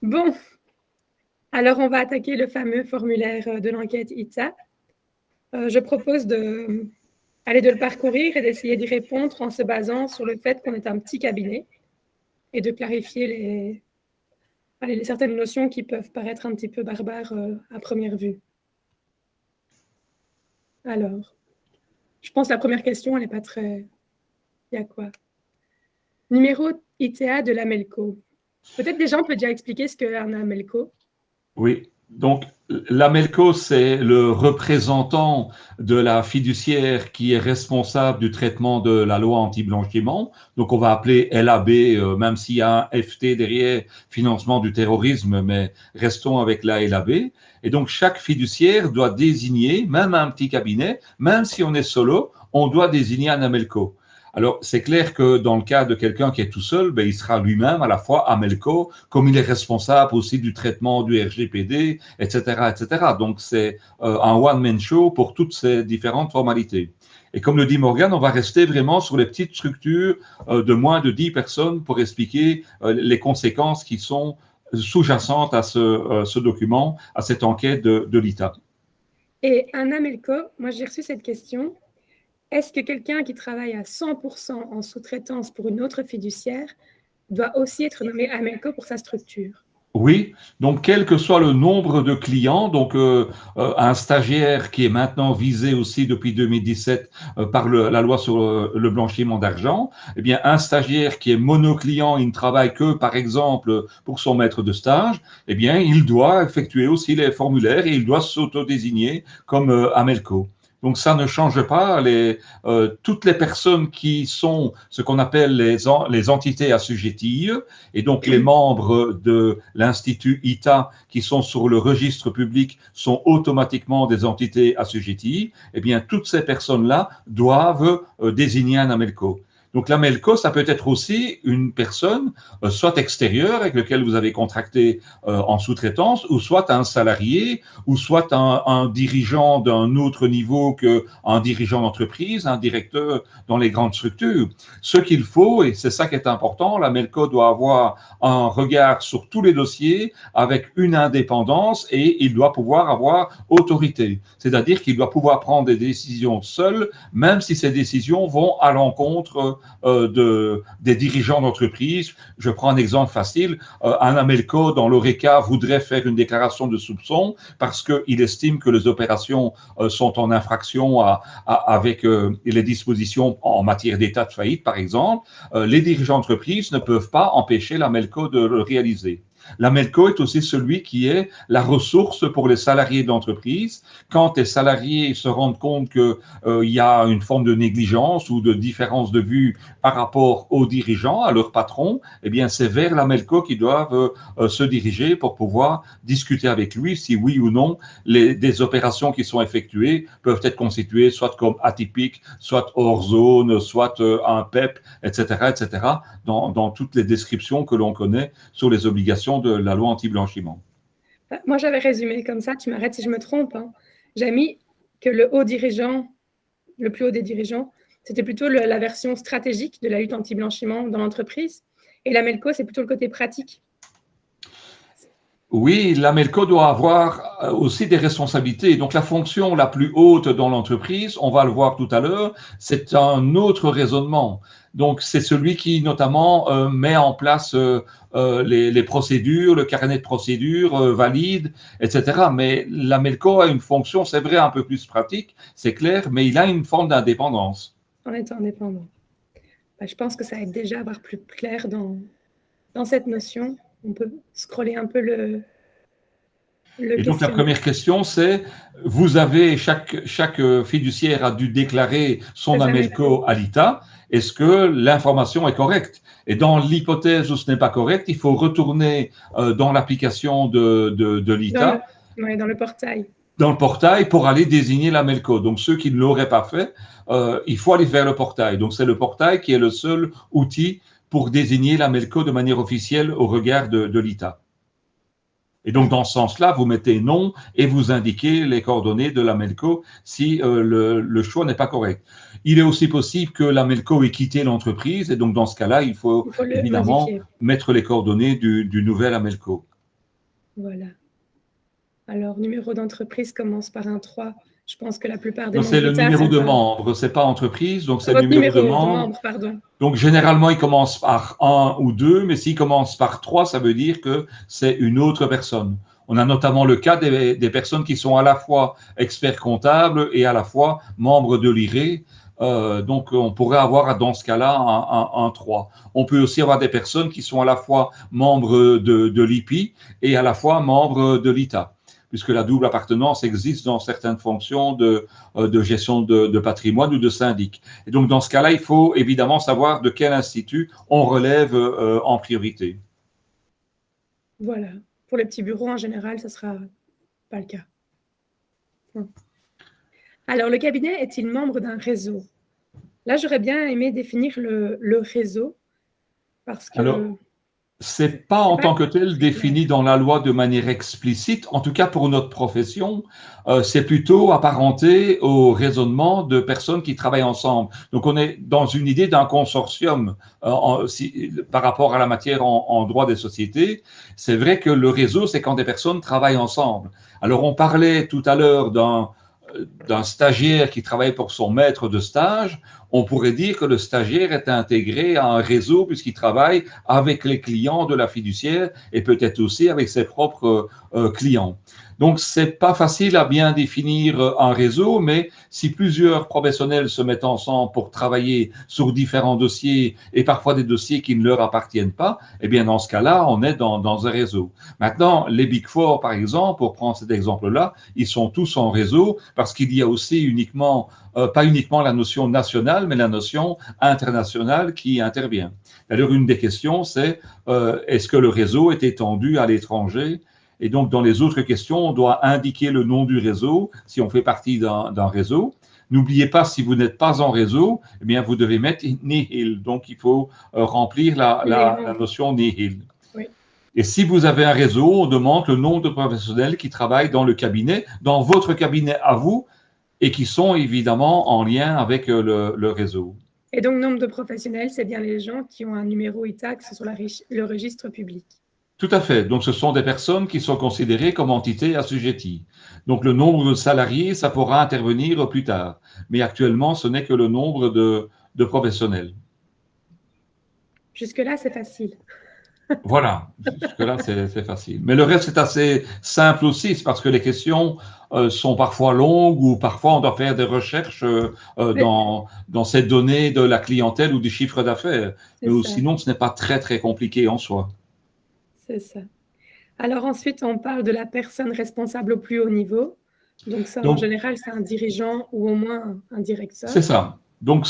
Bon, alors on va attaquer le fameux formulaire de l'enquête ITA. Je propose de le parcourir et d'essayer d'y répondre en se basant sur le fait qu'on est un petit cabinet et de clarifier certaines notions qui peuvent paraître un petit peu barbares à première vue. Alors, je pense que la première question, elle n'est pas très... Il y a quoi? Numéro ITA de l'AMELCO. Peut-être déjà, on peut déjà expliquer ce qu'est un AMELCO. Oui, donc l'AMELCO, c'est le représentant de la fiduciaire qui est responsable du traitement de la loi anti-blanchiment. Donc on va appeler LAB, même s'il y a un FT derrière, financement du terrorisme, mais restons avec la LAB. Et donc chaque fiduciaire doit désigner, même un petit cabinet, même si on est solo, on doit désigner un AMELCO. Alors, c'est clair que dans le cas de quelqu'un qui est tout seul, ben, il sera lui-même à la fois AMELCO, comme il est responsable aussi du traitement du RGPD, etc., etc. Donc, c'est un one-man show pour toutes ces différentes formalités. Et comme le dit Morgan, on va rester vraiment sur les petites structures de moins de 10 personnes pour expliquer les conséquences qui sont sous-jacentes à ce document, à cette enquête de l'ITA. Et un AMELCO, moi j'ai reçu cette question. Est-ce que quelqu'un qui travaille à 100% en sous-traitance pour une autre fiduciaire doit aussi être nommé AMELCO pour sa structure? Oui, donc quel que soit le nombre de clients, donc un stagiaire qui est maintenant visé aussi depuis 2017 par la loi sur le blanchiment d'argent, eh bien un stagiaire qui est monoclient, il ne travaille que par exemple pour son maître de stage, eh bien il doit effectuer aussi les formulaires et il doit s'auto-désigner comme AMELCO. Donc ça ne change pas toutes les personnes qui sont ce qu'on appelle les entités assujetties et donc les membres de l'Institut ITA qui sont sur le registre public sont automatiquement des entités assujetties. Eh bien, toutes ces personnes-là doivent désigner un AMELCO. Donc l'AMELCO, ça peut être aussi une personne, soit extérieure avec lequel vous avez contracté en sous-traitance, ou soit un salarié, ou soit un dirigeant d'un autre niveau qu'un dirigeant d'entreprise, un directeur dans les grandes structures. Ce qu'il faut, et c'est ça qui est important, l'AMELCO doit avoir un regard sur tous les dossiers avec une indépendance et il doit pouvoir avoir autorité. C'est-à-dire qu'il doit pouvoir prendre des décisions seul, même si ces décisions vont à l'encontre des dirigeants d'entreprise. Je prends un exemple facile. Un AMELCO dans l'ORECA voudrait faire une déclaration de soupçon parce qu'il estime que les opérations sont en infraction avec les dispositions en matière d'état de faillite, par exemple. Les dirigeants d'entreprise ne peuvent pas empêcher l'AMELCO de le réaliser. L'AMELCO est aussi celui qui est la ressource pour les salariés de l'entreprise. Quand les salariés se rendent compte qu'il y a une forme de négligence ou de différence de vue par rapport aux dirigeants, à leur patron, eh bien c'est vers l'AMELCO qu'ils doivent se diriger pour pouvoir discuter avec lui si oui ou non des opérations qui sont effectuées peuvent être constituées soit comme atypiques, soit hors zone, soit un PEP, etc., etc., dans toutes les descriptions que l'on connaît sur les obligations de la loi anti-blanchiment. Moi, j'avais résumé comme ça, tu m'arrêtes si je me trompe. Hein. J'ai mis que le haut dirigeant, le plus haut des dirigeants, c'était plutôt la version stratégique de la lutte anti-blanchiment dans l'entreprise. Et l'AMELCO, c'est plutôt le côté pratique. Oui, l'AMELCO doit avoir aussi des responsabilités. Donc la fonction la plus haute dans l'entreprise, on va le voir tout à l'heure, c'est un autre raisonnement. Donc c'est celui qui notamment met en place les procédures, le carnet de procédures, valide, etc. Mais l'AMELCO a une fonction, c'est vrai, un peu plus pratique, c'est clair, mais il a une forme d'indépendance. En étant indépendant. Je pense que ça aide déjà à voir plus clair dans cette notion. On peut scroller un peu le Et donc la première question, c'est, chaque fiduciaire a dû déclarer son AMELCO à l'ITA. Est-ce que l'information est correcte? Et dans l'hypothèse où ce n'est pas correct, il faut retourner dans l'application de l'ITA. Dans le portail. Dans le portail pour aller désigner l'AMELCO. Donc ceux qui ne l'auraient pas fait, il faut aller vers le portail. Donc c'est le portail qui est le seul outil pour désigner l'AMELCO de manière officielle au regard de l'ITA. Et donc, dans ce sens-là, vous mettez non et vous indiquez les coordonnées de l'AMELCO si le choix n'est pas correct. Il est aussi possible que l'AMELCO ait quitté l'entreprise et donc, dans ce cas-là, il faut évidemment mettre les coordonnées du nouvel AMELCO. Voilà. Alors, numéro d'entreprise commence par un 3. Je pense que la plupart des Non, c'est membres le ITA numéro sont de pas... membre, c'est pas entreprise, donc c'est le Votre numéro de numéro de membre. membre, pardon. Donc, généralement, il commence par un ou deux, mais s'il commence par trois, ça veut dire que c'est une autre personne. On a notamment le cas des personnes qui sont à la fois experts comptables et à la fois membres de l'IRE. Donc, on pourrait avoir dans ce cas-là un 3. On peut aussi avoir des personnes qui sont à la fois membres de l'IPI et à la fois membres de l'ITA, puisque la double appartenance existe dans certaines fonctions de gestion de patrimoine ou de syndic. Et donc, dans ce cas-là, il faut évidemment savoir de quel institut on relève en priorité. Voilà. Pour les petits bureaux, en général, ce ne sera pas le cas. Alors, le cabinet est-il membre d'un réseau? Là, j'aurais bien aimé définir le réseau parce que Alors, c'est pas en tant que tel très clair. défini dans la loi de manière explicite. En tout cas, pour notre profession, c'est plutôt apparenté au raisonnement de personnes qui travaillent ensemble. Donc, on est dans une idée d'un consortium par rapport à la matière en droit des sociétés. C'est vrai que le réseau, c'est quand des personnes travaillent ensemble. Alors, on parlait tout à l'heure d'un stagiaire qui travaille pour son maître de stage. On pourrait dire que le stagiaire est intégré à un réseau puisqu'il travaille avec les clients de la fiduciaire et peut-être aussi avec ses propres clients. Donc, c'est pas facile à bien définir un réseau, mais si plusieurs professionnels se mettent ensemble pour travailler sur différents dossiers et parfois des dossiers qui ne leur appartiennent pas, eh bien, dans ce cas-là, on est dans un réseau. Maintenant, les Big Four, par exemple, pour prendre cet exemple-là, ils sont tous en réseau parce qu'il y a aussi pas uniquement la notion nationale, mais la notion internationale qui intervient. D'ailleurs, une des questions, c'est est-ce que le réseau est étendu à l'étranger? Et donc, dans les autres questions, on doit indiquer le nom du réseau si on fait partie d'un réseau. N'oubliez pas, si vous n'êtes pas en réseau, eh bien, vous devez mettre nihil. Donc, il faut remplir la notion nihil. Oui. Et si vous avez un réseau, on demande le nombre de professionnels qui travaillent dans le cabinet, dans votre cabinet à vous, et qui sont évidemment en lien avec le réseau. Et donc, nombre de professionnels, c'est bien les gens qui ont un numéro ITAX sur le registre public. Tout à fait. Donc, ce sont des personnes qui sont considérées comme entités assujetties. Donc, le nombre de salariés, ça pourra intervenir plus tard. Mais actuellement, ce n'est que le nombre de professionnels. Jusque-là, c'est facile. Voilà, jusque-là, c'est facile. Mais le reste, c'est assez simple aussi, c'est parce que les questions sont parfois longues ou parfois on doit faire des recherches dans ces données de la clientèle ou du chiffre d'affaires. Mais sinon, ce n'est pas très, très compliqué en soi. C'est ça. Alors ensuite, on parle de la personne responsable au plus haut niveau. Donc ça, en général, c'est un dirigeant ou au moins un directeur. C'est ça. Donc,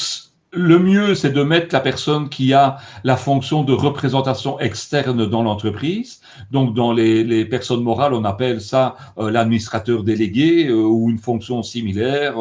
le mieux, c'est de mettre la personne qui a la fonction de représentation externe dans l'entreprise. Donc, dans les personnes morales, on appelle ça l'administrateur délégué ou une fonction similaire,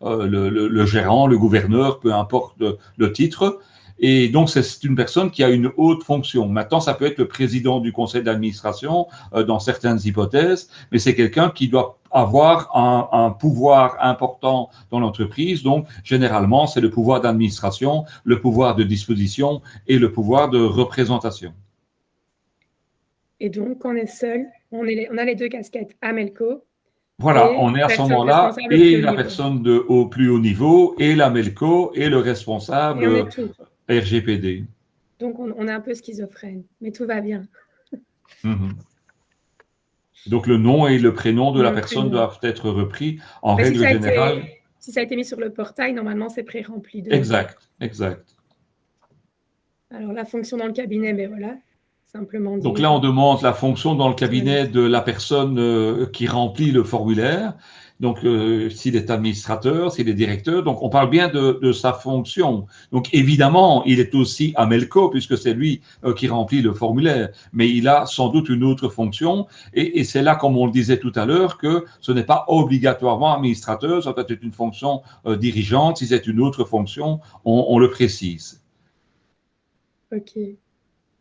le gérant, le gouverneur, peu importe le titre. Et donc, c'est une personne qui a une haute fonction. Maintenant, ça peut être le président du conseil d'administration dans certaines hypothèses, mais c'est quelqu'un qui doit avoir un pouvoir important dans l'entreprise. Donc, généralement, c'est le pouvoir d'administration, le pouvoir de disposition et le pouvoir de représentation. Et donc, on est seul, on a les deux casquettes AMELCO. Voilà, on est à ce moment-là et la personne au plus haut niveau et la MELCO et le responsable RGPD. Donc, on est un peu schizophrène, mais tout va bien. Donc, le nom et le prénom de la personne doivent être repris en règle générale. Si ça a été mis sur le portail, normalement, c'est pré-rempli. Exact, exact. Alors, la fonction dans le cabinet, mais voilà, simplement dire. Donc là, on demande la fonction dans le cabinet de la personne qui remplit le formulaire. Donc, s'il est administrateur, s'il est directeur, donc on parle bien de sa fonction. Donc, évidemment, il est aussi AMELCO, puisque c'est lui qui remplit le formulaire, mais il a sans doute une autre fonction. Et c'est là, comme on le disait tout à l'heure, que ce n'est pas obligatoirement administrateur, ça peut être une fonction dirigeante. Si c'est une autre fonction, on le précise. OK.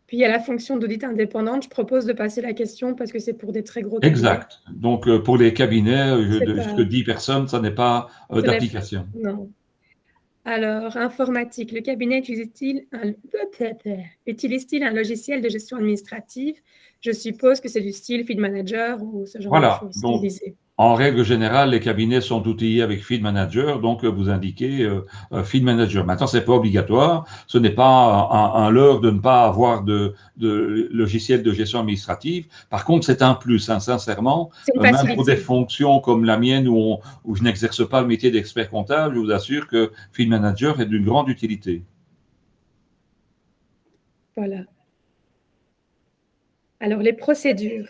Puis il y a la fonction d'audit indépendante. Je propose de passer la question parce que c'est pour des très gros cabinets. Exact. Donc, pour les cabinets, jusque 10 personnes, ça n'est pas d'application. Non. Alors, informatique, le cabinet utilise-t-il un logiciel de gestion administrative? Je suppose que c'est du style Feed Manager ou ce genre de Voilà. choses qui est Donc, visé. en règle générale, les cabinets sont outillés avec Feed Manager, donc vous indiquez Feed Manager. Maintenant, c'est pas obligatoire. Ce n'est pas un leurre de ne pas avoir de logiciel de gestion administrative. Par contre, c'est un plus, hein, sincèrement. C'est une Même pour des facilité. fonctions comme la mienne où je n'exerce pas le métier d'expert comptable, je vous assure que Feed Manager est d'une grande utilité. Voilà. Alors, les procédures.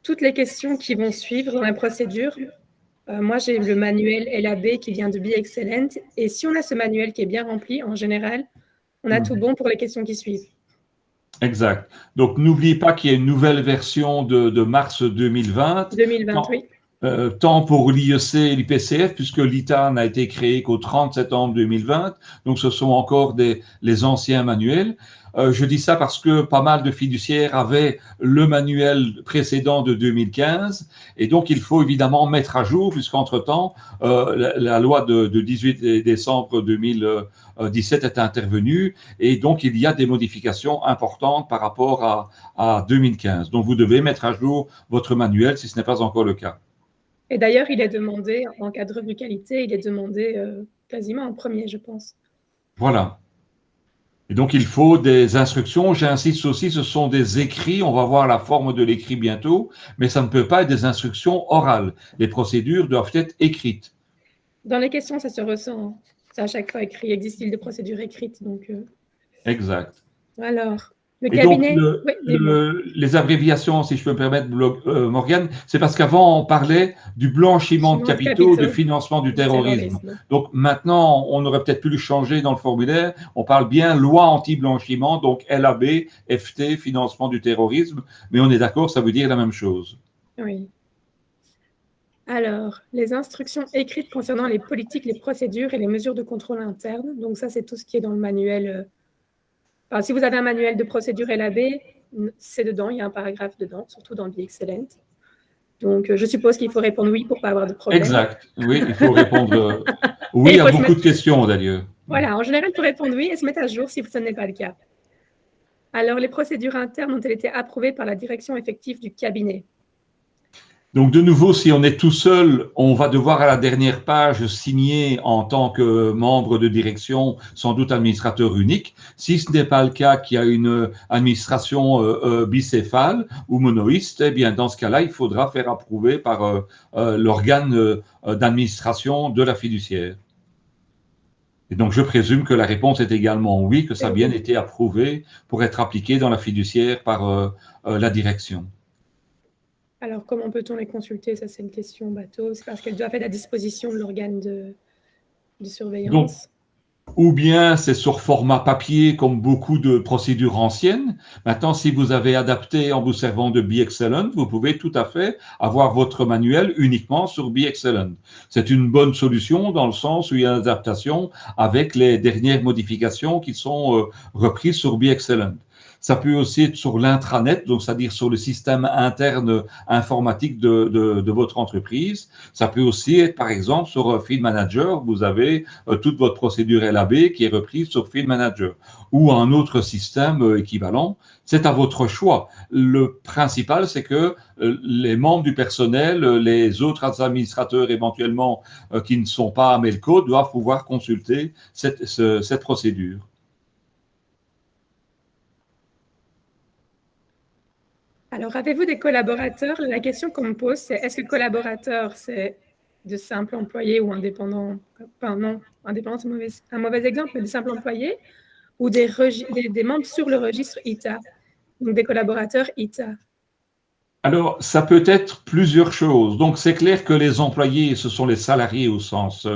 Toutes les questions qui vont suivre dans la procédure, moi, j'ai le manuel LAB qui vient de Be Excellent. Et si on a ce manuel qui est bien rempli, en général, on a tout bon pour les questions qui suivent. Exact. Donc, n'oubliez pas qu'il y a une nouvelle version de mars 2020. 2020, oui. Tant pour l'IEC et l'IPCF, puisque l'ITA n'a été créé qu'au 30 septembre 2020. Donc, ce sont encore les anciens manuels. Je dis ça parce que pas mal de fiduciaires avaient le manuel précédent de 2015. Et donc, il faut évidemment mettre à jour, puisqu'entre-temps, la loi de 18 décembre 2017 est intervenue. Et donc, il y a des modifications importantes par rapport à 2015. Donc, vous devez mettre à jour votre manuel si ce n'est pas encore le cas. Et d'ailleurs, il est demandé, en cas de revue qualité, il est demandé quasiment en premier, je pense. Voilà. Et donc, il faut des instructions. J'insiste aussi, ce sont des écrits. On va voir la forme de l'écrit bientôt, mais ça ne peut pas être des instructions orales. Les procédures doivent être écrites. Dans les questions, ça se ressent. C'est à chaque fois écrit. Existe-t-il des procédures écrites? Donc, Exact. alors, le Et donc, cabinet. Oui, dis-moi. les abréviations, si je peux me permettre, Morgane, c'est parce qu'avant, on parlait du blanchiment de Blanchiment de capitaux, du capitaux, financement du du terrorisme. terrorisme. Donc, maintenant, on aurait peut-être pu le changer dans le formulaire. On parle bien loi anti-blanchiment, donc LAB, FT, financement du terrorisme. Mais on est d'accord, ça veut dire la même chose. Oui. Alors, les instructions écrites concernant les politiques, les procédures et les mesures de contrôle interne. Donc, ça, c'est tout ce qui est dans le manuel. Enfin, si vous avez un manuel de procédure LAB, c'est dedans, il y a un paragraphe dedans, surtout dans Be Excellent. Donc, je suppose qu'il faut répondre oui pour ne pas avoir de problème. Exact. Oui, il faut répondre oui à beaucoup de questions, d'ailleurs. Voilà, en général, il faut répondre oui et se mettre à jour si ce n'est pas le cas. Alors, les procédures internes ont-elles été approuvées par la direction effective du cabinet? Donc, de nouveau, si on est tout seul, on va devoir à la dernière page signer en tant que membre de direction, sans doute administrateur unique. Si ce n'est pas le cas, qu'il y a une administration bicéphale ou monoïste, eh bien, dans ce cas-là, il faudra faire approuver par l'organe d'administration de la fiduciaire. Et donc, je présume que la réponse est également oui, que ça a bien été approuvé pour être appliqué dans la fiduciaire par la direction. Alors, comment peut-on les consulter? Ça, c'est une question bateau. C'est parce qu'elles doivent être à disposition de l'organe de surveillance. Donc, ou bien c'est sur format papier comme beaucoup de procédures anciennes. Maintenant, si vous avez adapté en vous servant de Be Excellent, vous pouvez tout à fait avoir votre manuel uniquement sur Be Excellent. C'est une bonne solution dans le sens où il y a une adaptation avec les dernières modifications qui sont reprises sur Be Excellent. Ça peut aussi être sur l'intranet, donc c'est-à-dire sur le système interne informatique de votre entreprise. Ça peut aussi être, par exemple, sur Field Manager. Vous avez toute votre procédure LAB qui est reprise sur Field Manager ou un autre système équivalent. C'est à votre choix. Le principal, c'est que les membres du personnel, les autres administrateurs éventuellement qui ne sont pas à Melco doivent pouvoir consulter cette procédure. Alors, avez-vous des collaborateurs? La question qu'on me pose, c'est est-ce que collaborateur, c'est de simples employés ou indépendants? Enfin, non, indépendant, c'est un mauvais exemple, mais de simples employés ou des membres sur le registre ITA, donc des collaborateurs ITA. Alors, ça peut être plusieurs choses. Donc, c'est clair que les employés, ce sont les salariés au sens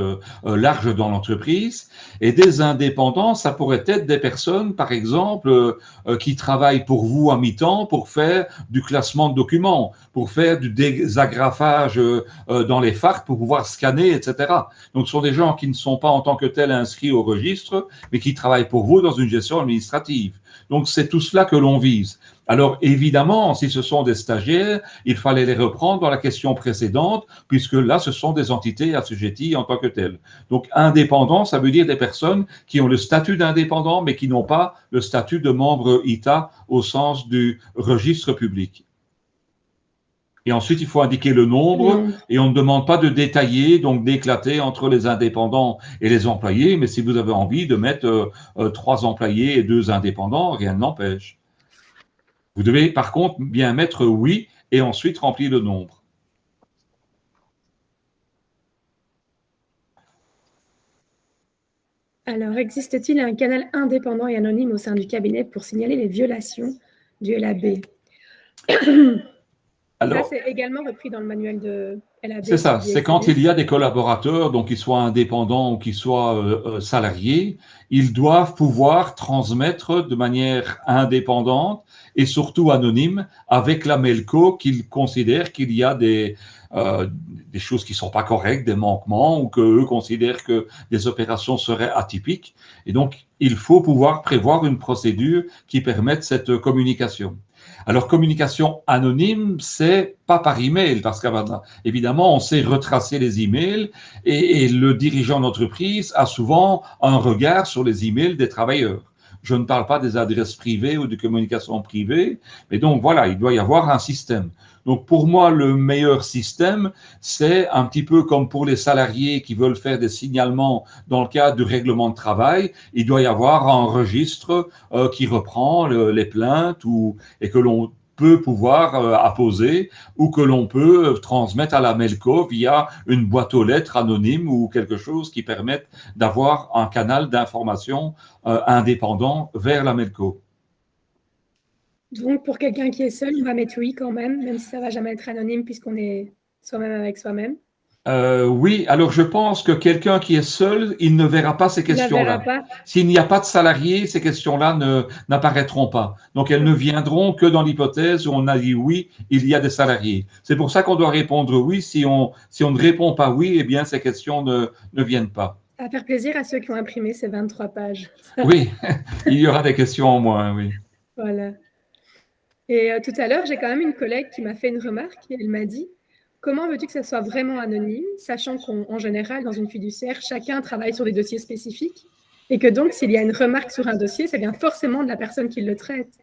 large dans l'entreprise. Et des indépendants, ça pourrait être des personnes, par exemple, qui travaillent pour vous à mi-temps pour faire du classement de documents, pour faire du désagrafage dans les FARC, pour pouvoir scanner, etc. Donc, ce sont des gens qui ne sont pas en tant que tels inscrits au registre, mais qui travaillent pour vous dans une gestion administrative. Donc, c'est tout cela que l'on vise. Alors, évidemment, si ce sont des stagiaires, il fallait les reprendre dans la question précédente, puisque là, ce sont des entités assujetties en tant que telles. Donc, indépendant, ça veut dire des personnes qui ont le statut d'indépendant, mais qui n'ont pas le statut de membre ITA au sens du registre public. Et ensuite, il faut indiquer le nombre, Non. et on ne demande pas de détailler, donc d'éclater entre les indépendants et les employés, mais si vous avez envie de mettre 3 employés et 2 indépendants, rien ne l'empêche. Vous devez par contre bien mettre oui et ensuite remplir le nombre. Alors, existe-t-il un canal indépendant et anonyme au sein du cabinet pour signaler les violations du LAB? Ça, c'est également repris dans le manuel de LAB. C'est ça, c'est quand il y a des collaborateurs, donc qu'ils soient indépendants ou qu'ils soient salariés, ils doivent pouvoir transmettre de manière indépendante et surtout anonyme avec la MELCO qu'ils considèrent qu'il y a des choses qui ne sont pas correctes, des manquements, ou qu'eux considèrent que des opérations seraient atypiques. Et donc, il faut pouvoir prévoir une procédure qui permette cette communication. Alors, communication anonyme, c'est pas par email, parce qu'évidemment, on sait retracer les emails et le dirigeant d'entreprise a souvent un regard sur les emails des travailleurs. Je ne parle pas des adresses privées ou de communication privée, mais donc voilà, il doit y avoir un système. Donc pour moi, le meilleur système, c'est un petit peu comme pour les salariés qui veulent faire des signalements dans le cadre du règlement de travail, il doit y avoir un registre qui reprend les plaintes et que l'on peut pouvoir apposer ou que l'on peut transmettre à la MELCO via une boîte aux lettres anonyme ou quelque chose qui permette d'avoir un canal d'information indépendant vers la MELCO. Donc, pour quelqu'un qui est seul, on va mettre oui quand même si ça ne va jamais être anonyme puisqu'on est soi-même avec soi-même. Oui, alors je pense que quelqu'un qui est seul, il ne verra pas ces questions-là. S'il n'y a pas de salariés, ces questions-là n'apparaîtront pas. Donc elles ne viendront que dans l'hypothèse où on a dit oui, il y a des salariés. C'est pour ça qu'on doit répondre oui. Si on ne répond pas oui, eh bien ces questions ne viennent pas. Ça va faire plaisir à ceux qui ont imprimé ces 23 pages. Oui, il y aura des questions en moins, oui. Voilà. Et tout à l'heure, j'ai quand même une collègue qui m'a fait une remarque et elle m'a dit: comment veux-tu que ça soit vraiment anonyme, sachant qu'en général, dans une fiduciaire, chacun travaille sur des dossiers spécifiques et que donc, s'il y a une remarque sur un dossier, ça vient forcément de la personne qui le traite.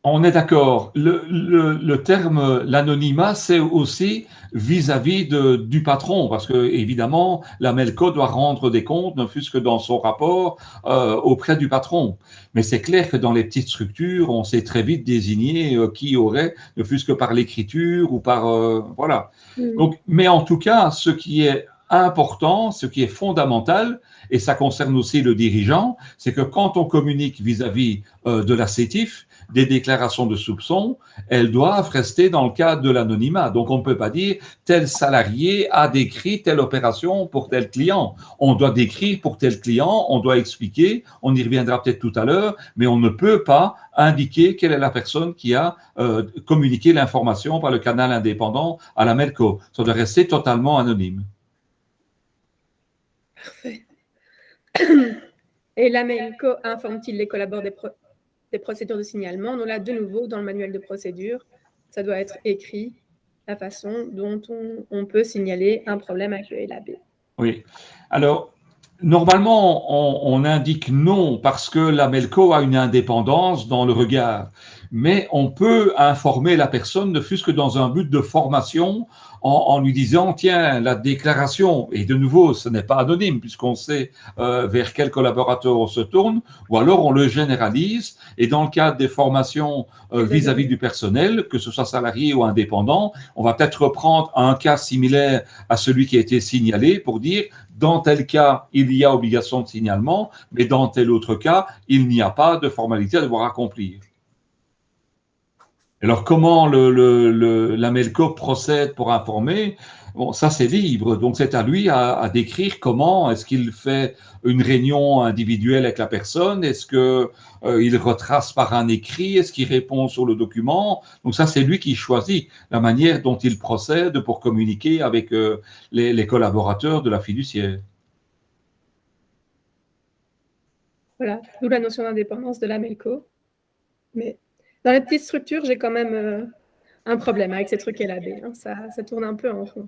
On est d'accord. Le terme, l'anonymat, c'est aussi vis-à-vis du patron, parce que évidemment, la MELCO doit rendre des comptes, ne fût-ce que dans son rapport auprès du patron. Mais c'est clair que dans les petites structures, on sait très vite désigner qui aurait, ne fût-ce que par l'écriture ou par voilà. Donc, mais en tout cas, ce qui est important, ce qui est fondamental, et ça concerne aussi le dirigeant, c'est que quand on communique vis-à-vis de la CETIF, des déclarations de soupçons, elles doivent rester dans le cadre de l'anonymat. Donc, on ne peut pas dire tel salarié a décrit telle opération pour tel client. On doit décrire pour tel client, on doit expliquer, on y reviendra peut-être tout à l'heure, mais on ne peut pas indiquer quelle est la personne qui a communiqué l'information par le canal indépendant à la MELCO. Ça doit rester totalement anonyme. Parfait. Et la MELCO informe-t-il les collaborateurs des procédures de signalement? On l'a de nouveau dans le manuel de procédure. Ça doit être écrit, la façon dont on peut signaler un problème avec le LAB. Oui. Alors, normalement, on indique non parce que la MELCO a une indépendance dans le regard. Mais on peut informer la personne, ne fût-ce que dans un but de formation, en lui disant, tiens, la déclaration, et de nouveau, ce n'est pas anonyme, puisqu'on sait vers quel collaborateur on se tourne, ou alors on le généralise, et dans le cadre des formations vis-à-vis du personnel, que ce soit salarié ou indépendant, on va peut-être reprendre un cas similaire à celui qui a été signalé pour dire, dans tel cas, il y a obligation de signalement, mais dans tel autre cas, il n'y a pas de formalité à devoir accomplir. Alors, comment la MELCO procède pour informer? Bon, ça, c'est libre. Donc, c'est à lui à décrire comment est-ce qu'il fait une réunion individuelle avec la personne. Est-ce qu'il retrace par un écrit? Est-ce qu'il répond sur le document? Donc, ça, c'est lui qui choisit la manière dont il procède pour communiquer avec les collaborateurs de la fiduciaire. Voilà, d'où la notion d'indépendance de la MELCO. Mais Dans les petites structures, j'ai quand même un problème avec ces trucs LAB. Hein. Ça tourne un peu en rond.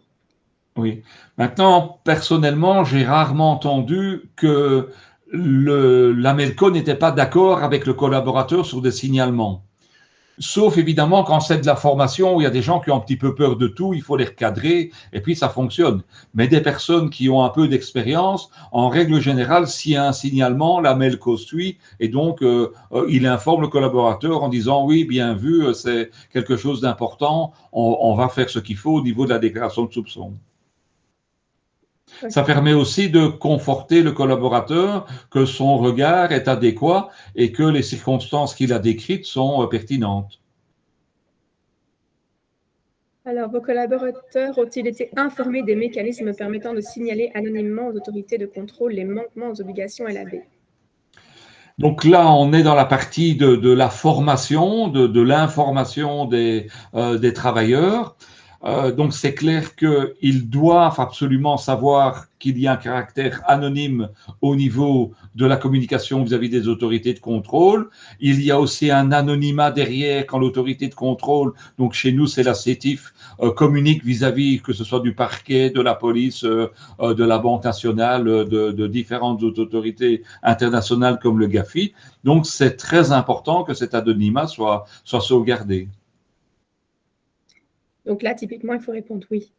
Oui. Maintenant, personnellement, j'ai rarement entendu que l'AMELCO n'était pas d'accord avec le collaborateur sur des signalements. Sauf évidemment quand c'est de la formation où il y a des gens qui ont un petit peu peur de tout, il faut les recadrer et puis ça fonctionne. Mais des personnes qui ont un peu d'expérience, en règle générale, s'il y a un signalement, la MELCO suit et donc il informe le collaborateur en disant oui, bien vu, c'est quelque chose d'important, on va faire ce qu'il faut au niveau de la déclaration de soupçon. Ça Ok. permet aussi de conforter le collaborateur que son regard est adéquat et que les circonstances qu'il a décrites sont pertinentes. Alors, vos collaborateurs ont-ils été informés des mécanismes permettant de signaler anonymement aux autorités de contrôle les manquements aux obligations LAB? Donc là, on est dans la partie de la formation, de l'information des travailleurs. Donc c'est clair qu'ils doivent absolument savoir qu'il y a un caractère anonyme au niveau de la communication vis-à-vis des autorités de contrôle. Il y a aussi un anonymat derrière quand l'autorité de contrôle, donc chez nous c'est la CETIF, communique vis-à-vis que ce soit du parquet, de la police, de la Banque nationale, de différentes autorités internationales comme le GAFI. Donc c'est très important que cet anonymat soit sauvegardé. Donc là, typiquement, il faut répondre oui.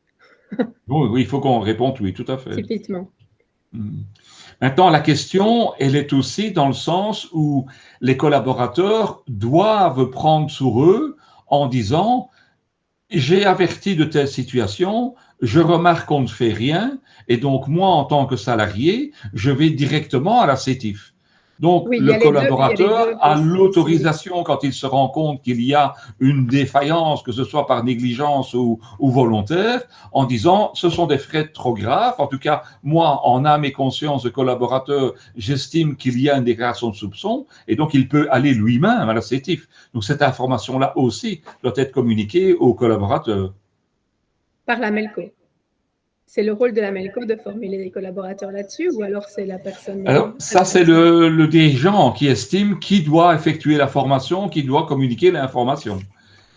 Oui, oui, il faut qu'on réponde oui, tout à fait. Typiquement. Maintenant, la question, elle est aussi dans le sens où les collaborateurs doivent prendre sur eux en disant j'ai averti de telle situation, je remarque qu'on ne fait rien, et donc moi, en tant que salarié, je vais directement à la CETIF. Donc, Oui, le il y a les collaborateur deux a possibles. l'autorisation, quand il se rend compte qu'il y a une défaillance, que ce soit par négligence ou volontaire, en disant ce sont des frais trop graves. En tout cas, moi, en âme et conscience de collaborateur, j'estime qu'il y a une déclaration de soupçon, et donc il peut aller lui-même à la CETIF. Donc, cette information-là aussi doit être communiquée aux collaborateurs. Par la MELCO. C'est le rôle de la MELCO de former les collaborateurs là-dessus ou alors c'est la personne Alors, ça, c'est responsable? le dirigeant qui estime qui doit effectuer la formation, qui doit communiquer l'information.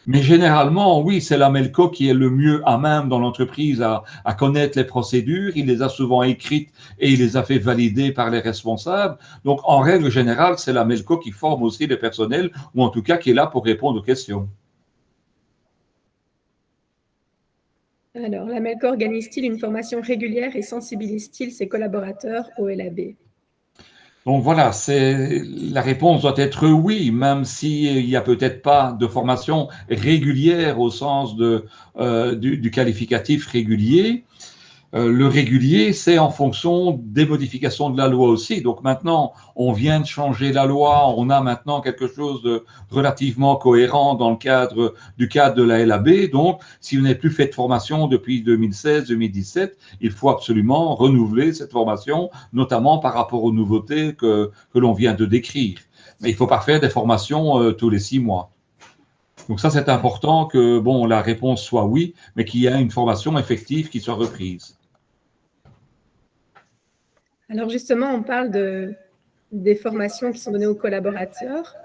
Mais généralement, oui, c'est la MELCO qui est le mieux à même dans l'entreprise à connaître les procédures. Il les a souvent écrites et il les a fait valider par les responsables. Donc, en règle générale, c'est la MELCO qui forme aussi le personnel ou en tout cas qui est là pour répondre aux questions. Alors, la MELCO organise-t-il une formation régulière et sensibilise-t-il ses collaborateurs au LAB? Donc voilà, la réponse doit être oui, même s'il n'y a peut-être pas de formation régulière au sens du qualificatif régulier. Le régulier, c'est en fonction des modifications de la loi aussi. Donc maintenant, on vient de changer la loi, on a maintenant quelque chose de relativement cohérent dans le cadre de la LAB. Donc, si vous n'avez plus fait de formation depuis 2016-2017, il faut absolument renouveler cette formation, notamment par rapport aux nouveautés que l'on vient de décrire. Mais il ne faut pas faire des formations tous les 6 mois. Donc ça, c'est important que bon, la réponse soit oui, mais qu'il y ait une formation effective qui soit reprise. Alors justement, on parle des formations qui sont données aux collaborateurs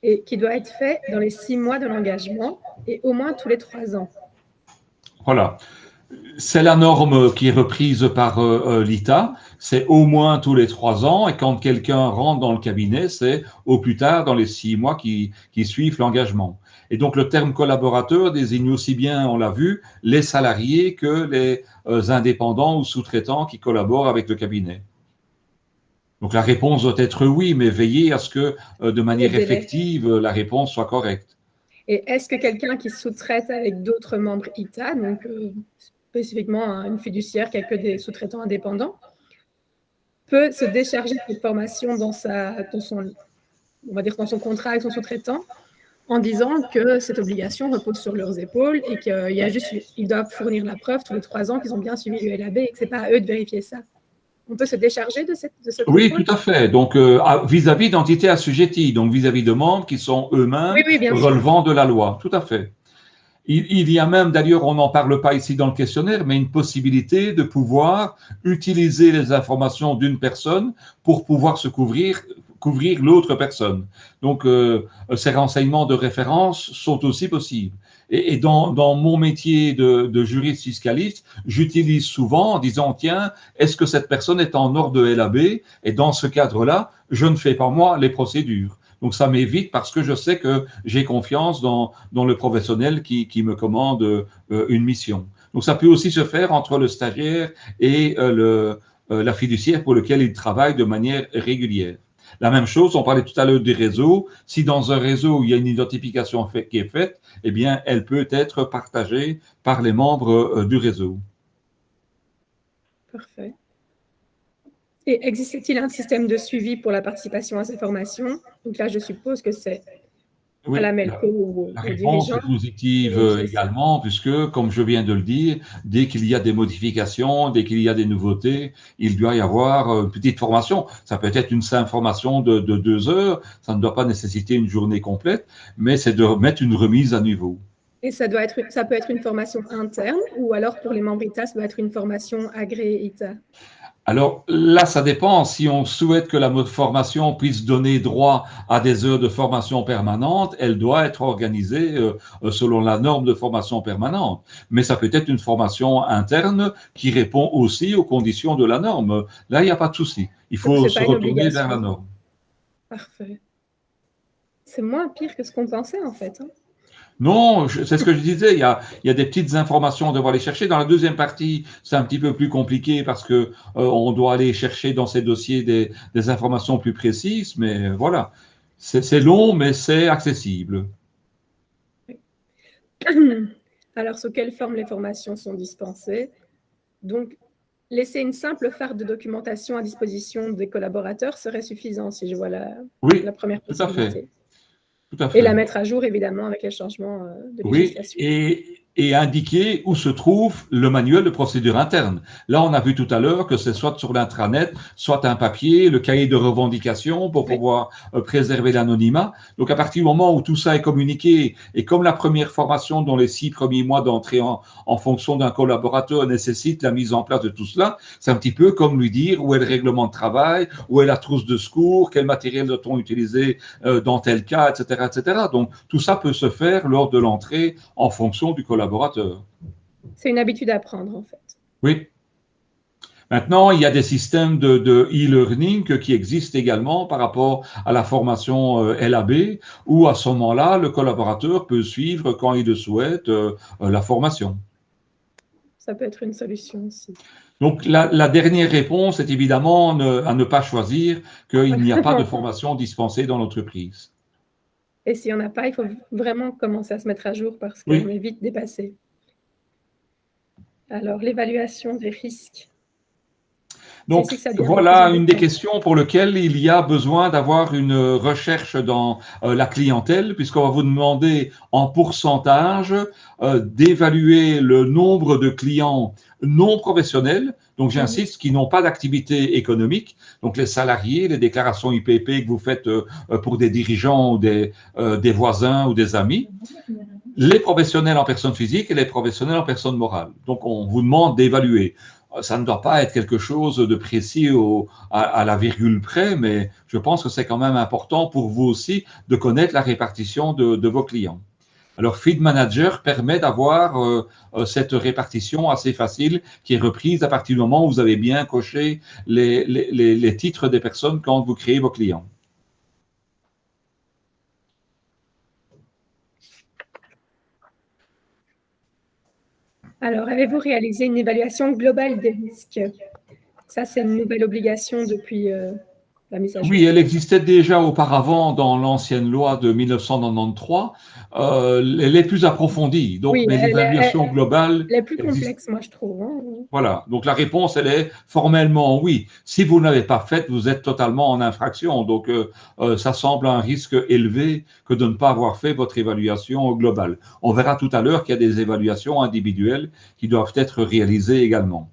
et qui doivent être faites dans les 6 mois de l'engagement et au moins tous les 3 ans. Voilà. C'est la norme qui est reprise par l'ITA. C'est au moins tous les 3 ans. Et quand quelqu'un rentre dans le cabinet, c'est au plus tard dans les 6 mois qui suivent l'engagement. Et donc, le terme collaborateur désigne aussi bien, on l'a vu, les salariés que les indépendants ou sous-traitants qui collaborent avec le cabinet. Donc, la réponse doit être oui, mais veillez à ce que, de manière effective, la réponse soit correcte. Et est-ce que quelqu'un qui sous-traite avec d'autres membres ITA, donc spécifiquement une fiduciaire qui a que des sous-traitants indépendants, peut se décharger de cette formation dans son contrat avec son sous-traitant en disant que cette obligation repose sur leurs épaules et qu'ils doivent fournir la preuve tous les 3 ans qu'ils ont bien suivi le LAB et que ce n'est pas à eux de vérifier ça. On peut se décharger de ce Oui, contrôle? tout à fait. Donc, vis-à-vis d'entités assujetties, donc vis-à-vis de membres qui sont eux-mêmes Oui, bien sûr. relevant de la loi. Tout à fait. Il y a même, d'ailleurs, on n'en parle pas ici dans le questionnaire, mais une possibilité de pouvoir utiliser les informations d'une personne pour pouvoir se couvrir couvrir l'autre personne. Donc, ces renseignements de référence sont aussi possibles. Et dans mon métier de juriste fiscaliste, j'utilise souvent en disant, tiens, est-ce que cette personne est en ordre de LAB? Et dans ce cadre-là, je ne fais pas moi les procédures. Donc ça m'évite parce que je sais que j'ai confiance dans le professionnel qui me commande une mission. Donc ça peut aussi se faire entre le stagiaire et la fiduciaire pour lequel il travaille de manière régulière. La même chose, on parlait tout à l'heure des réseaux. Si dans un réseau, il y a une identification qui est faite, eh bien, elle peut être partagée par les membres du réseau. Parfait. Et existe-t-il un système de suivi pour la participation à ces formations? Donc là, je suppose que c'est à la MELCO ou La aux réponse dirigeants. est positive également, puisque, comme je viens de le dire, dès qu'il y a des modifications, dès qu'il y a des nouveautés, il doit y avoir une petite formation. Ça peut être une simple formation de 2 heures, ça ne doit pas nécessiter une journée complète, mais c'est de mettre une remise à niveau. Et ça peut être une formation interne ou alors pour les membres ITA, ça doit être une formation agréée ITA? Alors là, ça dépend. Si on souhaite que la formation puisse donner droit à des heures de formation permanente, elle doit être organisée selon la norme de formation permanente. Mais ça peut être une formation interne qui répond aussi aux conditions de la norme. Là, il n'y a pas de souci. Il faut se retourner vers la norme. Parfait. C'est moins pire que ce qu'on pensait en fait. Hein. Non, c'est ce que je disais, il y a des petites informations, on devra aller chercher. Dans la deuxième partie, c'est un petit peu plus compliqué parce que on doit aller chercher dans ces dossiers des informations plus précises, mais voilà. C'est long, mais c'est accessible. Alors, sous quelle forme les formations sont dispensées? Donc, laisser une simple farde de documentation à disposition des collaborateurs serait suffisant, si je vois la première possibilité. Tout à fait. Et la mettre à jour, évidemment, avec les changements de législation. Oui, et indiquer où se trouve le manuel de procédure interne. Là, on a vu tout à l'heure que c'est soit sur l'intranet, soit un papier, le cahier de revendication pour pouvoir préserver l'anonymat. Donc, à partir du moment où tout ça est communiqué, et comme la première formation dans les 6 premiers mois d'entrée en fonction d'un collaborateur nécessite la mise en place de tout cela, c'est un petit peu comme lui dire où est le règlement de travail, où est la trousse de secours, quel matériel doit-on utiliser dans tel cas, etc., etc. Donc, tout ça peut se faire lors de l'entrée en fonction du collaborateur. C'est une habitude à prendre, en fait. Oui. Maintenant, il y a des systèmes de e-learning qui existent également par rapport à la formation LAB, où à ce moment-là, le collaborateur peut suivre quand il le souhaite la formation. Ça peut être une solution aussi. Donc, la dernière réponse est évidemment à ne pas choisir qu'il n'y a pas de formation dispensée dans l'entreprise. Et s'il n'y en a pas, il faut vraiment commencer à se mettre à jour parce qu'on est vite dépassé. Alors, l'évaluation des risques. Donc, voilà une des questions pour lesquelles il y a besoin d'avoir une recherche dans la clientèle, puisqu'on va vous demander en pourcentage d'évaluer le nombre de clients non professionnels, donc j'insiste, qui n'ont pas d'activité économique, donc les salariés, les déclarations IPP que vous faites pour des dirigeants ou des voisins ou des amis, les professionnels en personne physique et les professionnels en personne morale. Donc, on vous demande d'évaluer. Ça ne doit pas être quelque chose de précis à la virgule près, mais je pense que c'est quand même important pour vous aussi de connaître la répartition de vos clients. Alors, Feed Manager permet d'avoir cette répartition assez facile qui est reprise à partir du moment où vous avez bien coché les titres des personnes quand vous créez vos clients. Alors, avez-vous réalisé une évaluation globale des risques? Ça, c'est une nouvelle obligation depuis la mise à jour. Oui, elle existait déjà auparavant dans l'ancienne loi de 1993. Elle est plus approfondie, donc, mais l'évaluation globale... Elle est plus complexe, moi, je trouve. Hein. Voilà, donc la réponse, elle est formellement oui. Si vous ne l'avez pas faite, vous êtes totalement en infraction. Donc, ça semble un risque élevé que de ne pas avoir fait votre évaluation globale. On verra tout à l'heure qu'il y a des évaluations individuelles qui doivent être réalisées également.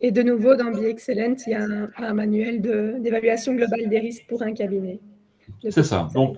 Et de nouveau, dans BeExcellent, il y a un manuel d'évaluation globale des risques pour un cabinet. C'est ça. Donc,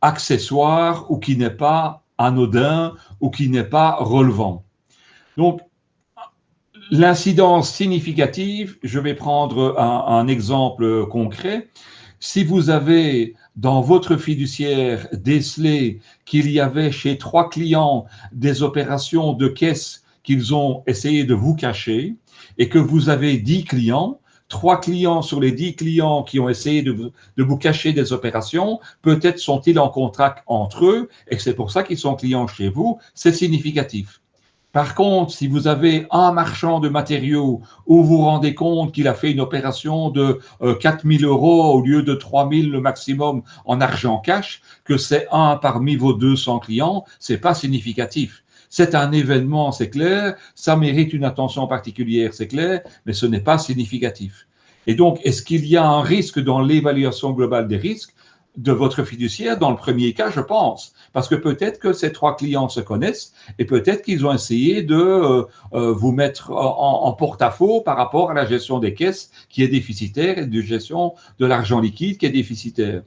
accessoire ou qui n'est pas anodin ou qui n'est pas relevant. Donc, l'incidence significative, je vais prendre un exemple concret. Si vous avez dans votre fiduciaire décelé qu'il y avait chez 3 clients des opérations de caisse qu'ils ont essayé de vous cacher et que vous avez 10 clients, 3 clients sur les 10 clients qui ont essayé de vous cacher des opérations, peut-être sont-ils en contrat entre eux et c'est pour ça qu'ils sont clients chez vous, c'est significatif. Par contre, si vous avez un marchand de matériaux où vous vous rendez compte qu'il a fait une opération de 4 000 euros au lieu de 3 000 le maximum en argent cash, que c'est un parmi vos 200 clients, c'est pas significatif. C'est un événement, c'est clair, ça mérite une attention particulière, c'est clair, mais ce n'est pas significatif. Et donc, est-ce qu'il y a un risque dans l'évaluation globale des risques de votre fiduciaire? Dans le premier cas, je pense, parce que peut-être que ces 3 clients se connaissent et peut-être qu'ils ont essayé de vous mettre en porte-à-faux par rapport à la gestion des caisses qui est déficitaire et de gestion de l'argent liquide qui est déficitaire.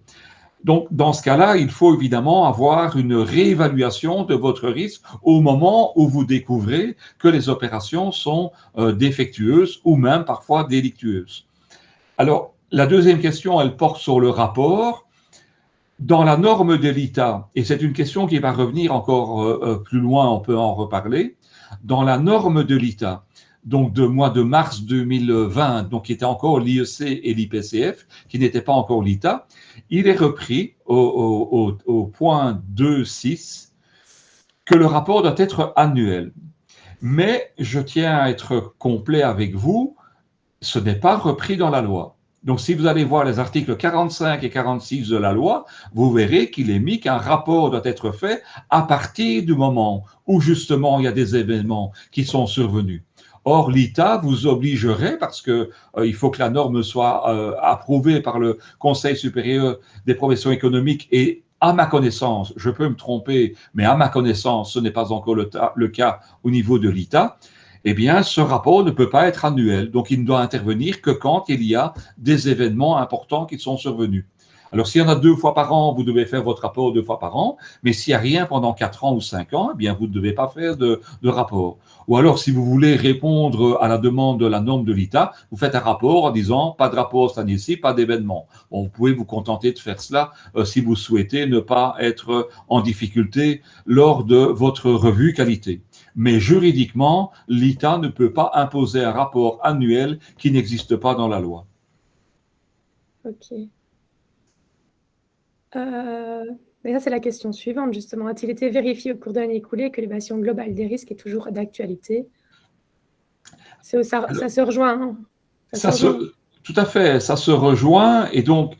Donc, dans ce cas-là, il faut évidemment avoir une réévaluation de votre risque au moment où vous découvrez que les opérations sont défectueuses ou même parfois délictueuses. Alors, la deuxième question, elle porte sur le rapport. Dans la norme de l'ITA, et c'est une question qui va revenir encore plus loin, on peut en reparler, dans la norme de l'ITA, donc de mois de mars 2020, donc qui était encore l'IEC et l'IPCF, qui n'était pas encore l'ITA, il est repris au point 2.6 que le rapport doit être annuel. Mais je tiens à être complet avec vous, ce n'est pas repris dans la loi. Donc, si vous allez voir les articles 45 et 46 de la loi, vous verrez qu'il est mis qu'un rapport doit être fait à partir du moment où justement il y a des événements qui sont survenus. Or, l'ITA vous obligerait, parce que il faut que la norme soit approuvée par le Conseil supérieur des professions économiques et à ma connaissance, je peux me tromper, mais à ma connaissance, ce n'est pas encore le cas au niveau de l'ITA, eh bien, ce rapport ne peut pas être annuel. Donc, il ne doit intervenir que quand il y a des événements importants qui sont survenus. Alors, s'il y en a 2 fois par an, vous devez faire votre rapport 2 fois par an. Mais s'il n'y a rien pendant 4 ans ou 5 ans, eh bien, vous ne devez pas faire de rapport. Ou alors, si vous voulez répondre à la demande de la norme de l'ITA, vous faites un rapport en disant pas de rapport cette année-ci, pas d'événement. Bon, vous pouvez vous contenter de faire cela si vous souhaitez ne pas être en difficulté lors de votre revue qualité. Mais juridiquement, l'ITA ne peut pas imposer un rapport annuel qui n'existe pas dans la loi. Ok. Mais ça, c'est la question suivante, justement. A-t-il été vérifié au cours de l'année écoulée que l'évaluation globale des risques est toujours d'actualité? Ça se rejoint. Hein. Tout à fait, ça se rejoint. Et donc,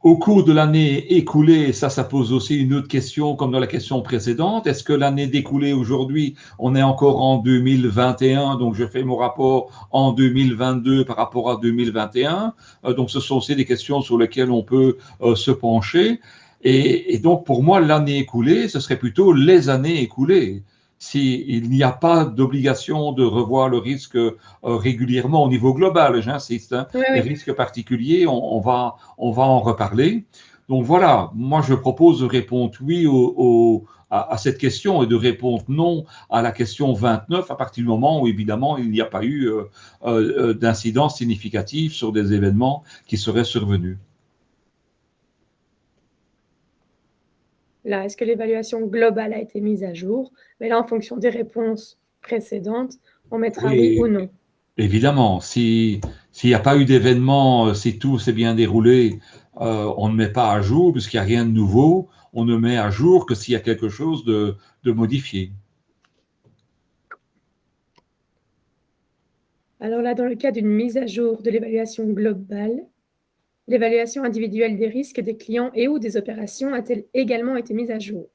au cours de l'année écoulée, ça pose aussi une autre question, comme dans la question précédente. Est-ce que l'année découlée aujourd'hui, on est encore en 2021, donc je fais mon rapport en 2022 par rapport à 2021. Donc, ce sont aussi des questions sur lesquelles on peut se pencher. Et donc, pour moi, l'année écoulée, ce serait plutôt les années écoulées. S'il n'y a pas d'obligation de revoir le risque régulièrement au niveau global, j'insiste, hein, Oui, les oui. risques particuliers, on va en reparler. Donc voilà, moi je propose de répondre oui à cette question et de répondre non à la question 29 à partir du moment où évidemment il n'y a pas eu d'incidence significative sur des événements qui seraient survenus. Là, est-ce que l'évaluation globale a été mise à jour? Mais là, en fonction des réponses précédentes, on mettra oui ou Oui, non. évidemment, s'il n'y a pas eu d'événement, si tout s'est bien déroulé, on ne met pas à jour, puisqu'il n'y a rien de nouveau, on ne met à jour que s'il y a quelque chose de modifié. Alors là, dans le cas d'une mise à jour de l'évaluation globale, l'évaluation individuelle des risques des clients et ou des opérations a-t-elle également été mise à jour?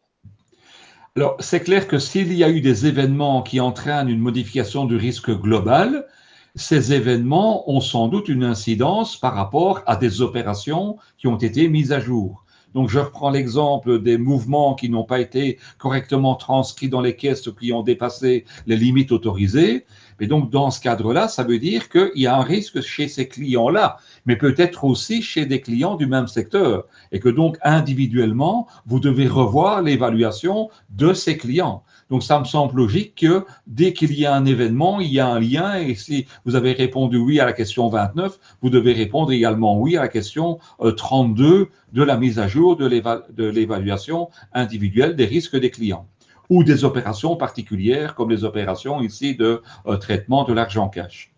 Alors, c'est clair que s'il y a eu des événements qui entraînent une modification du risque global, ces événements ont sans doute une incidence par rapport à des opérations qui ont été mises à jour. Donc, je reprends l'exemple des mouvements qui n'ont pas été correctement transcrits dans les caisses ou qui ont dépassé les limites autorisées. Et donc, dans ce cadre-là, ça veut dire qu'il y a un risque chez ces clients-là, mais peut-être aussi chez des clients du même secteur. Et que donc, individuellement, vous devez revoir l'évaluation de ces clients. Donc, ça me semble logique que dès qu'il y a un événement, il y a un lien. Et si vous avez répondu oui à la question 29, vous devez répondre également oui à la question 32 de la mise à jour de l'évaluation individuelle des risques des clients ou des opérations particulières comme les opérations ici de traitement de l'argent cash.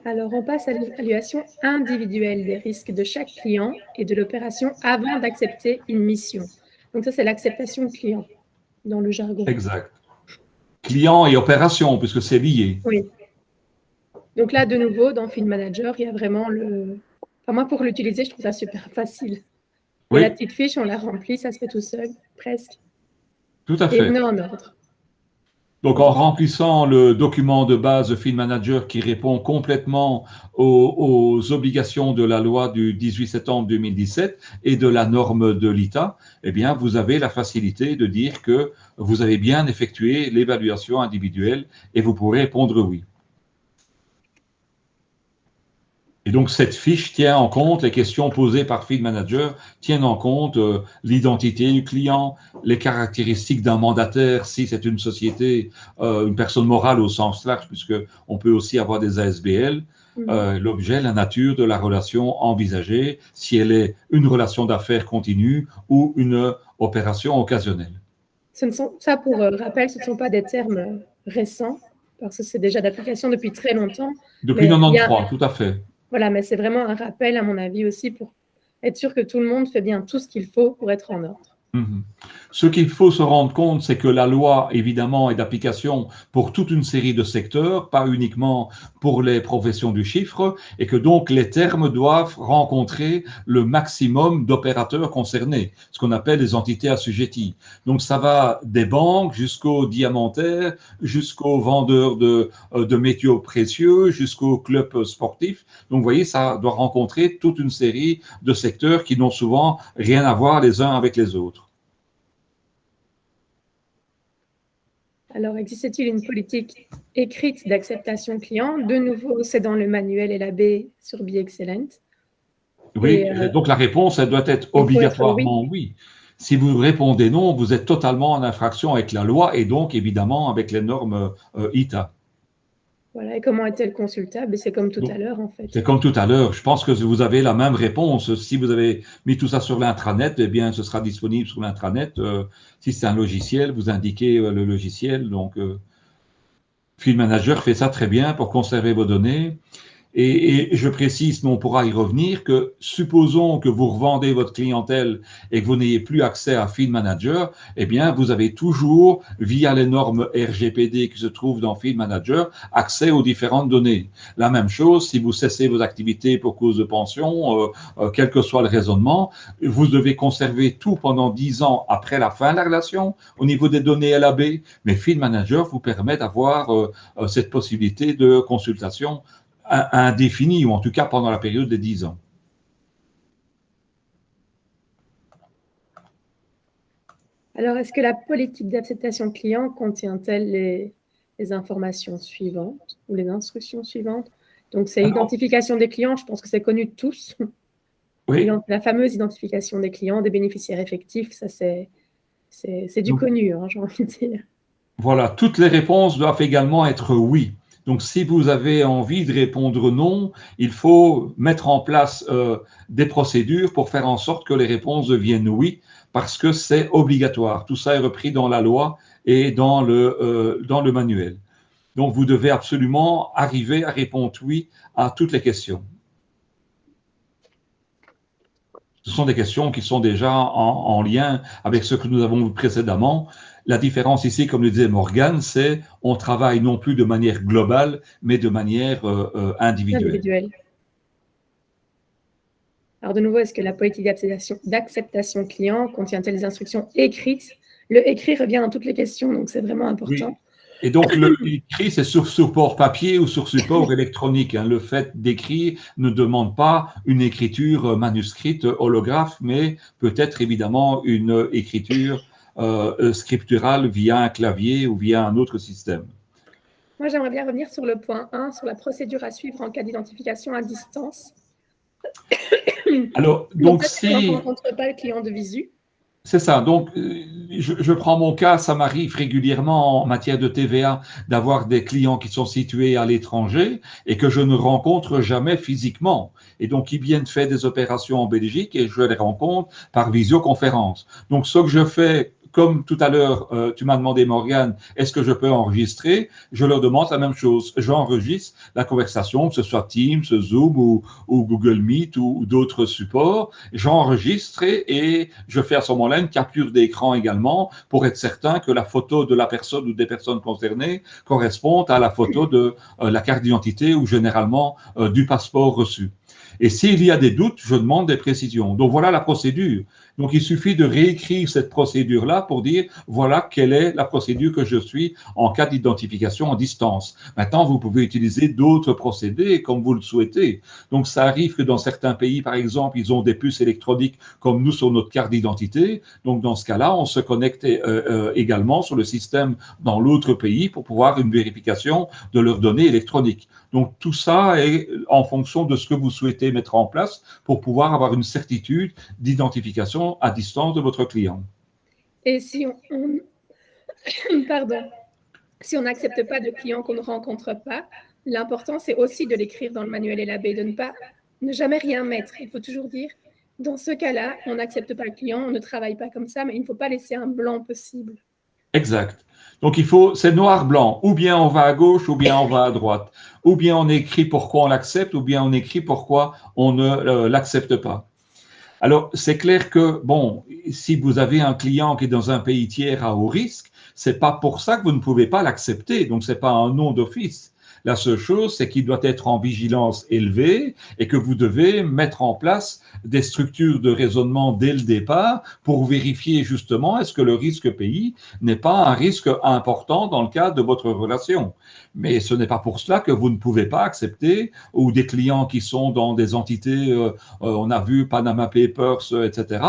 Alors, on passe à l'évaluation individuelle des risques de chaque client et de l'opération avant d'accepter une mission. Donc, ça, c'est l'acceptation client dans le jargon. Exact. Client et opération, puisque c'est lié. Oui. Donc là, de nouveau, dans Field Manager, il y a vraiment le... Enfin, moi, pour l'utiliser, je trouve ça super facile. Oui. Et la petite fiche, on la remplit, ça se fait tout seul, presque. Tout à Et fait. on est en ordre. Donc, en remplissant le document de base Field Manager qui répond complètement aux obligations de la loi du 18 septembre 2017 et de la norme de l'ITA, eh bien, vous avez la facilité de dire que vous avez bien effectué l'évaluation individuelle et vous pourrez répondre oui. Et donc, cette fiche tient en compte les questions posées par Field Manager, tiennent en compte l'identité du client, les caractéristiques d'un mandataire, si c'est une société, une personne morale au sens large, puisqu'on peut aussi avoir des ASBL, l'objet, la nature de la relation envisagée, si elle est une relation d'affaires continue ou une opération occasionnelle. Ça, pour rappel, ce ne sont pas des termes récents, parce que c'est déjà d'application depuis très longtemps. Depuis 1993, tout à fait. Voilà, mais c'est vraiment un rappel, à mon avis, aussi, pour être sûr que tout le monde fait bien tout ce qu'il faut pour être en ordre. Ce qu'il faut se rendre compte, c'est que la loi, évidemment, est d'application pour toute une série de secteurs, pas uniquement pour les professions du chiffre, et que donc les termes doivent rencontrer le maximum d'opérateurs concernés, ce qu'on appelle les entités assujetties. Donc ça va des banques jusqu'aux diamantaires, jusqu'aux vendeurs de métaux précieux, jusqu'aux clubs sportifs. Donc vous voyez, ça doit rencontrer toute une série de secteurs qui n'ont souvent rien à voir les uns avec les autres. Alors, existe-t-il une politique écrite d'acceptation client? De nouveau, c'est dans le manuel et la B sur Be Excellent. Oui, donc la réponse, elle doit être obligatoirement oui. Si vous répondez non, vous êtes totalement en infraction avec la loi et donc évidemment avec les normes ITA. Voilà, et comment est-elle consultable? C'est comme tout à l'heure, en fait. C'est comme tout à l'heure. Je pense que vous avez la même réponse. Si vous avez mis tout ça sur l'intranet, eh bien, ce sera disponible sur l'intranet. Si c'est un logiciel, vous indiquez le logiciel. Donc, Field Manager fait ça très bien pour conserver vos données. Et je précise, mais on pourra y revenir, que supposons que vous revendez votre clientèle et que vous n'ayez plus accès à Field Manager, eh bien, vous avez toujours, via les normes RGPD qui se trouvent dans Field Manager, accès aux différentes données. La même chose, si vous cessez vos activités pour cause de pension, quel que soit le raisonnement, vous devez conserver tout pendant 10 ans après la fin de la relation au niveau des données LAB, mais Field Manager vous permet d'avoir cette possibilité de consultation indéfini, ou en tout cas pendant la période de 10 ans. Alors, est-ce que la politique d'acceptation client contient-elle les informations suivantes ou les instructions suivantes? Donc, c'est identification des clients, je pense que c'est connu de tous. Oui. La fameuse identification des clients, des bénéficiaires effectifs, ça c'est du connu, hein, j'ai envie de dire. Voilà, toutes les réponses doivent également être oui. Donc, si vous avez envie de répondre non, il faut mettre en place des procédures pour faire en sorte que les réponses deviennent oui, parce que c'est obligatoire. Tout ça est repris dans la loi et dans le manuel. Donc, vous devez absolument arriver à répondre oui à toutes les questions. Ce sont des questions qui sont déjà en lien avec ce que nous avons vu précédemment. La différence ici, comme le disait Morgane, c'est on travaille non plus de manière globale, mais de manière individuelle. Alors de nouveau, est-ce que la politique d'acceptation client contient-elle des instructions écrites? Le écrit revient dans toutes les questions, donc c'est vraiment important. Et donc, l'écrit, c'est sur support papier ou sur support électronique. Hein. Le fait d'écrire ne demande pas une écriture manuscrite holographe, mais peut-être évidemment une écriture scripturale via un clavier ou via un autre système. Moi, j'aimerais bien revenir sur le point 1, sur la procédure à suivre en cas d'identification à distance. Alors, Donc, donc ça, c'est quand on ne si rencontre pas le client de visu. c'est ça. Donc, je prends mon cas, ça m'arrive régulièrement en matière de TVA d'avoir des clients qui sont situés à l'étranger et que je ne rencontre jamais physiquement. Et donc, ils viennent faire des opérations en Belgique et je les rencontre par visioconférence. Donc, ce que je fais, comme tout à l'heure, tu m'as demandé, Morgane, est-ce que je peux enregistrer? Je leur demande la même chose. J'enregistre la conversation, que ce soit Teams, Zoom ou Google Meet ou d'autres supports. J'enregistre et je fais à ce moment-là une capture d'écran également pour être certain que la photo de la personne ou des personnes concernées correspond à la photo de la carte d'identité ou généralement du passeport reçu. Et s'il y a des doutes, je demande des précisions. Donc voilà la procédure. Donc il suffit de réécrire cette procédure-là pour dire voilà quelle est la procédure que je suis en cas d'identification en distance. Maintenant, vous pouvez utiliser d'autres procédés comme vous le souhaitez. Donc ça arrive que dans certains pays, par exemple, ils ont des puces électroniques comme nous sur notre carte d'identité. Donc dans ce cas-là, on se connecte également sur le système dans l'autre pays pour pouvoir une vérification de leurs données électroniques. Donc tout ça est en fonction de ce que vous souhaitez mettre en place pour pouvoir avoir une certitude d'identification à distance de votre client. Et si pardon, si on n'accepte pas de clients qu'on ne rencontre pas, l'important, c'est aussi de l'écrire dans le manuel LAB, de ne jamais rien mettre. Il faut toujours dire, dans ce cas-là, on n'accepte pas le client, on ne travaille pas comme ça, mais il ne faut pas laisser un blanc possible. Exact. Donc c'est noir-blanc. Ou bien on va à gauche, ou bien on va à droite. Ou bien on écrit pourquoi on l'accepte, ou bien on écrit pourquoi on ne l'accepte pas. Alors, c'est clair que, bon, si vous avez un client qui est dans un pays tiers à haut risque, c'est pas pour ça que vous ne pouvez pas l'accepter. Donc, c'est pas un nom d'office. La seule chose, c'est qu'il doit être en vigilance élevée et que vous devez mettre en place des structures de raisonnement dès le départ pour vérifier justement est-ce que le risque pays n'est pas un risque important dans le cadre de votre relation. Mais ce n'est pas pour cela que vous ne pouvez pas accepter ou des clients qui sont dans des entités, on a vu Panama Papers, etc.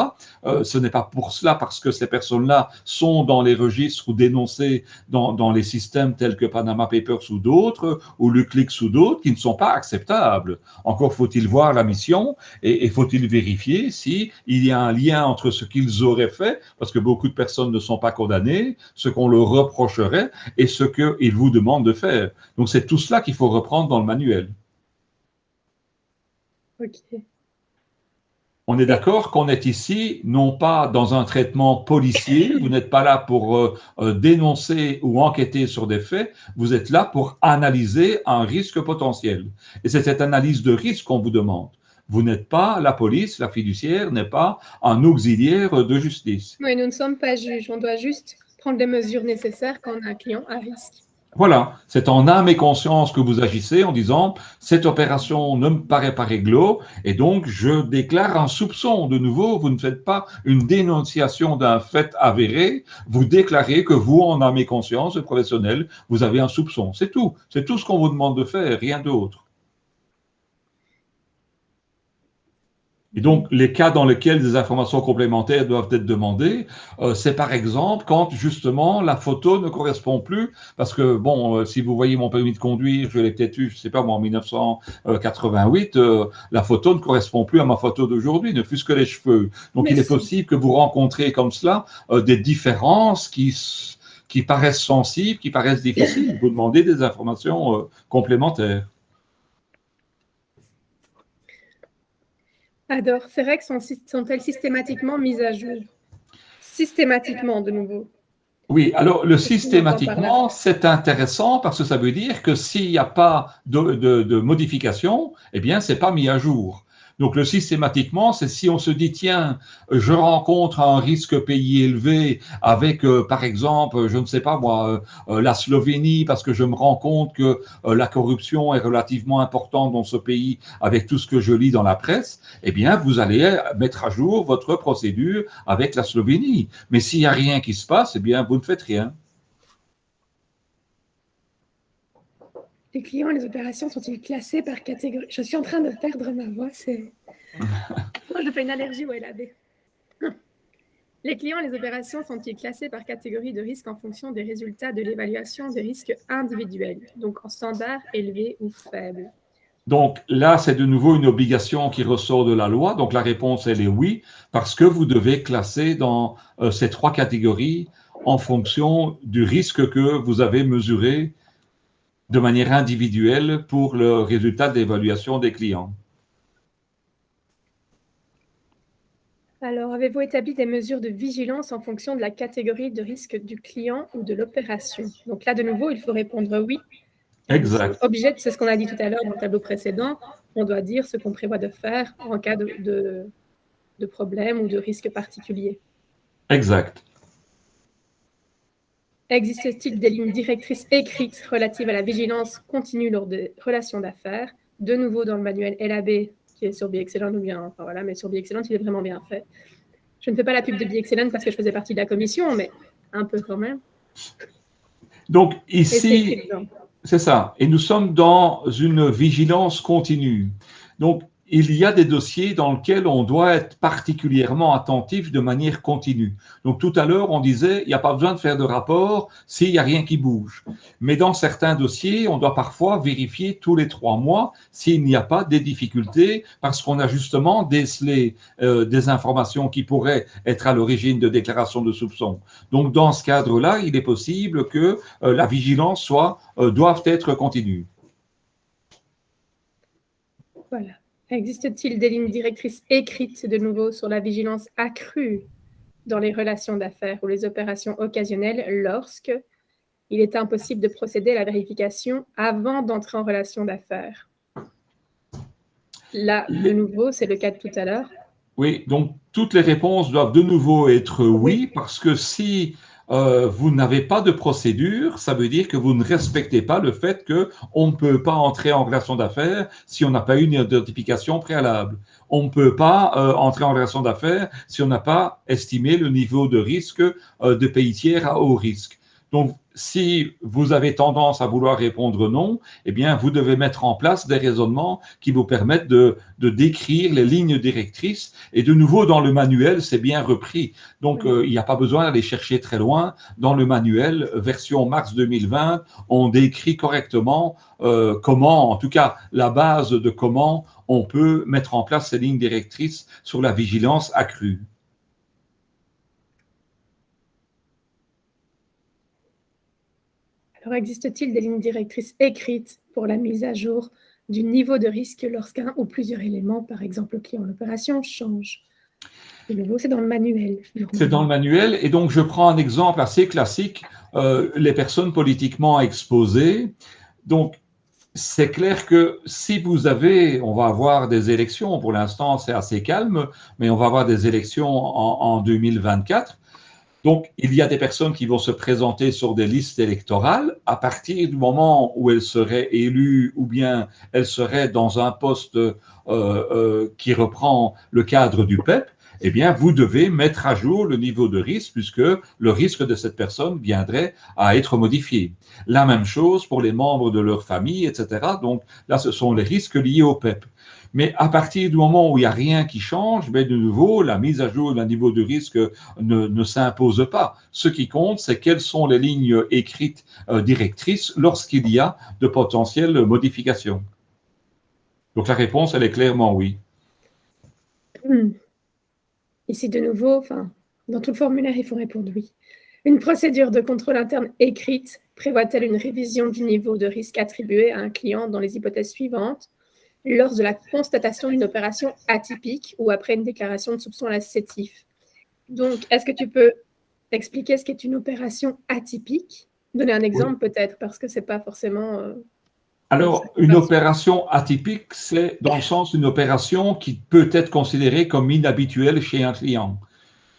Ce n'est pas pour cela parce que ces personnes-là sont dans les registres ou dénoncées dans les systèmes tels que Panama Papers ou d'autres, ou LuxLeaks ou d'autres, qui ne sont pas acceptables. Encore faut-il voir la mission et faut-il vérifier s'il y a un lien entre ce qu'ils auraient fait, parce que beaucoup de personnes ne sont pas condamnées, ce qu'on leur reprocherait et ce qu'ils vous demandent de faire. Donc c'est tout cela qu'il faut reprendre dans le manuel. Ok. On est d'accord qu'on est ici, non pas dans un traitement policier, vous n'êtes pas là pour dénoncer ou enquêter sur des faits, vous êtes là pour analyser un risque potentiel. Et c'est cette analyse de risque qu'on vous demande. Vous n'êtes pas la police, la fiduciaire n'est pas un auxiliaire de justice. Oui, nous ne sommes pas juges, on doit juste prendre les mesures nécessaires quand on a un client à risque. Voilà, c'est en âme et conscience que vous agissez en disant cette opération ne me paraît pas réglo et donc je déclare un soupçon. De nouveau, vous ne faites pas une dénonciation d'un fait avéré, vous déclarez que vous, en âme et conscience, le professionnel, vous avez un soupçon. C'est tout ce qu'on vous demande de faire, rien d'autre. Et donc, les cas dans lesquels des informations complémentaires doivent être demandées, c'est par exemple quand justement la photo ne correspond plus, parce que bon, si vous voyez mon permis de conduire, je l'ai peut-être eu, je sais pas moi, en 1988, la photo ne correspond plus à ma photo d'aujourd'hui, ne fût-ce que les cheveux. Donc, il est possible que vous rencontrez comme cela des différences qui paraissent sensibles, qui paraissent difficiles. Vous demandez des informations complémentaires. Adore, ces règles sont-elles systématiquement mises à jour? Systématiquement, de nouveau. Oui, alors le systématiquement, c'est intéressant parce que ça veut dire que s'il n'y a pas de modification, eh bien, c'est pas mis à jour. Donc, le systématiquement, c'est si on se dit, tiens, je rencontre un risque pays élevé avec, par exemple, je ne sais pas moi, la Slovénie, parce que je me rends compte que la corruption est relativement importante dans ce pays avec tout ce que je lis dans la presse, eh bien, vous allez mettre à jour votre procédure avec la Slovénie. Mais s'il n'y a rien qui se passe, eh bien, vous ne faites rien. Les clients et les opérations sont-ils classés par catégorie? Je suis en train de perdre ma voix, Moi, je fais une allergie au LAB. Les clients et les opérations sont-ils classés par catégorie de risque en fonction des résultats de l'évaluation des risques individuels, donc en standard, élevé ou faible? Donc là, c'est de nouveau une obligation qui ressort de la loi. Donc la réponse, elle est oui, parce que vous devez classer dans ces trois catégories en fonction du risque que vous avez mesuré de manière individuelle pour le résultat d'évaluation des clients. Alors, avez-vous établi des mesures de vigilance en fonction de la catégorie de risque du client ou de l'opération? Donc là, de nouveau, il faut répondre oui. Nous sommes Exact, obligés, c'est ce qu'on a dit tout à l'heure dans le tableau précédent, on doit dire ce qu'on prévoit de faire en cas de problème ou de risque particulier. exact. Existe-t-il des lignes directrices écrites relatives à la vigilance continue lors des relations d'affaires? De nouveau, dans le manuel LAB, qui est sur BeExcellent ou bien, enfin voilà, mais sur BeExcellent, il est vraiment bien fait. Je ne fais pas la pub de BeExcellent parce que je faisais partie de la commission, mais un peu quand même. Donc Et c'est écrit ici, dedans. c'est ça. Et nous sommes dans une vigilance continue. Donc, il y a des dossiers dans lesquels on doit être particulièrement attentif de manière continue. Donc, tout à l'heure, on disait, il n'y a pas besoin de faire de rapport s'il n'y a rien qui bouge. Mais dans certains dossiers, on doit parfois vérifier tous les 3 mois s'il n'y a pas des difficultés parce qu'on a justement décelé des informations qui pourraient être à l'origine de déclarations de soupçons. Donc, dans ce cadre-là, il est possible que la vigilance doivent être continue. Voilà. Existe-t-il des lignes directrices écrites de nouveau sur la vigilance accrue dans les relations d'affaires ou les opérations occasionnelles lorsque il est impossible de procéder à la vérification avant d'entrer en relation d'affaires? Là, de nouveau, c'est le cas de tout à l'heure. Oui, donc toutes les réponses doivent de nouveau être Oui. oui, parce que si vous n'avez pas de procédure, ça veut dire que vous ne respectez pas le fait qu'on ne peut pas entrer en relation d'affaires si on n'a pas eu une identification préalable. On ne peut pas entrer en relation d'affaires si on n'a pas estimé le niveau de risque de pays tiers à haut risque. Donc, si vous avez tendance à vouloir répondre non, eh bien, vous devez mettre en place des raisonnements qui vous permettent de décrire les lignes directrices. Et de nouveau, dans le manuel, c'est bien repris. Donc, il n'y a pas besoin d'aller chercher très loin. Dans le manuel, version mars 2020, on décrit correctement comment, en tout cas, la base de comment on peut mettre en place ces lignes directrices sur la vigilance accrue. Alors, existe-t-il des lignes directrices écrites pour la mise à jour du niveau de risque lorsqu'un ou plusieurs éléments, par exemple le client, l'opération, changent? De nouveau, c'est dans le manuel. C'est dans le manuel. Et donc, je prends un exemple assez classique, les personnes politiquement exposées. Donc, c'est clair que si vous avez, on va avoir des élections, pour l'instant c'est assez calme, mais on va avoir des élections en 2024. Donc, il y a des personnes qui vont se présenter sur des listes électorales à partir du moment où elles seraient élues ou bien elles seraient dans un poste qui reprend le cadre du PEP. Eh bien, vous devez mettre à jour le niveau de risque puisque le risque de cette personne viendrait à être modifié. La même chose pour les membres de leur famille, etc. Donc là, ce sont les risques liés au PEP. Mais à partir du moment où il n'y a rien qui change, ben de nouveau, la mise à jour d'un niveau de risque ne s'impose pas. Ce qui compte, c'est quelles sont les lignes écrites directrices lorsqu'il y a de potentielles modifications. Donc la réponse, elle est clairement oui. Ici, de nouveau, dans tout le formulaire, il faut répondre oui. Une procédure de contrôle interne écrite prévoit-elle une révision du niveau de risque attribué à un client dans les hypothèses suivantes lors de la constatation d'une opération atypique ou après une déclaration de soupçon à la CETIF? Donc, est-ce que tu peux expliquer ce qu'est une opération atypique? Donner un exemple peut-être, parce que ce n'est pas forcément... Alors, une opération atypique, c'est dans le sens d'une opération qui peut être considérée comme inhabituelle chez un client.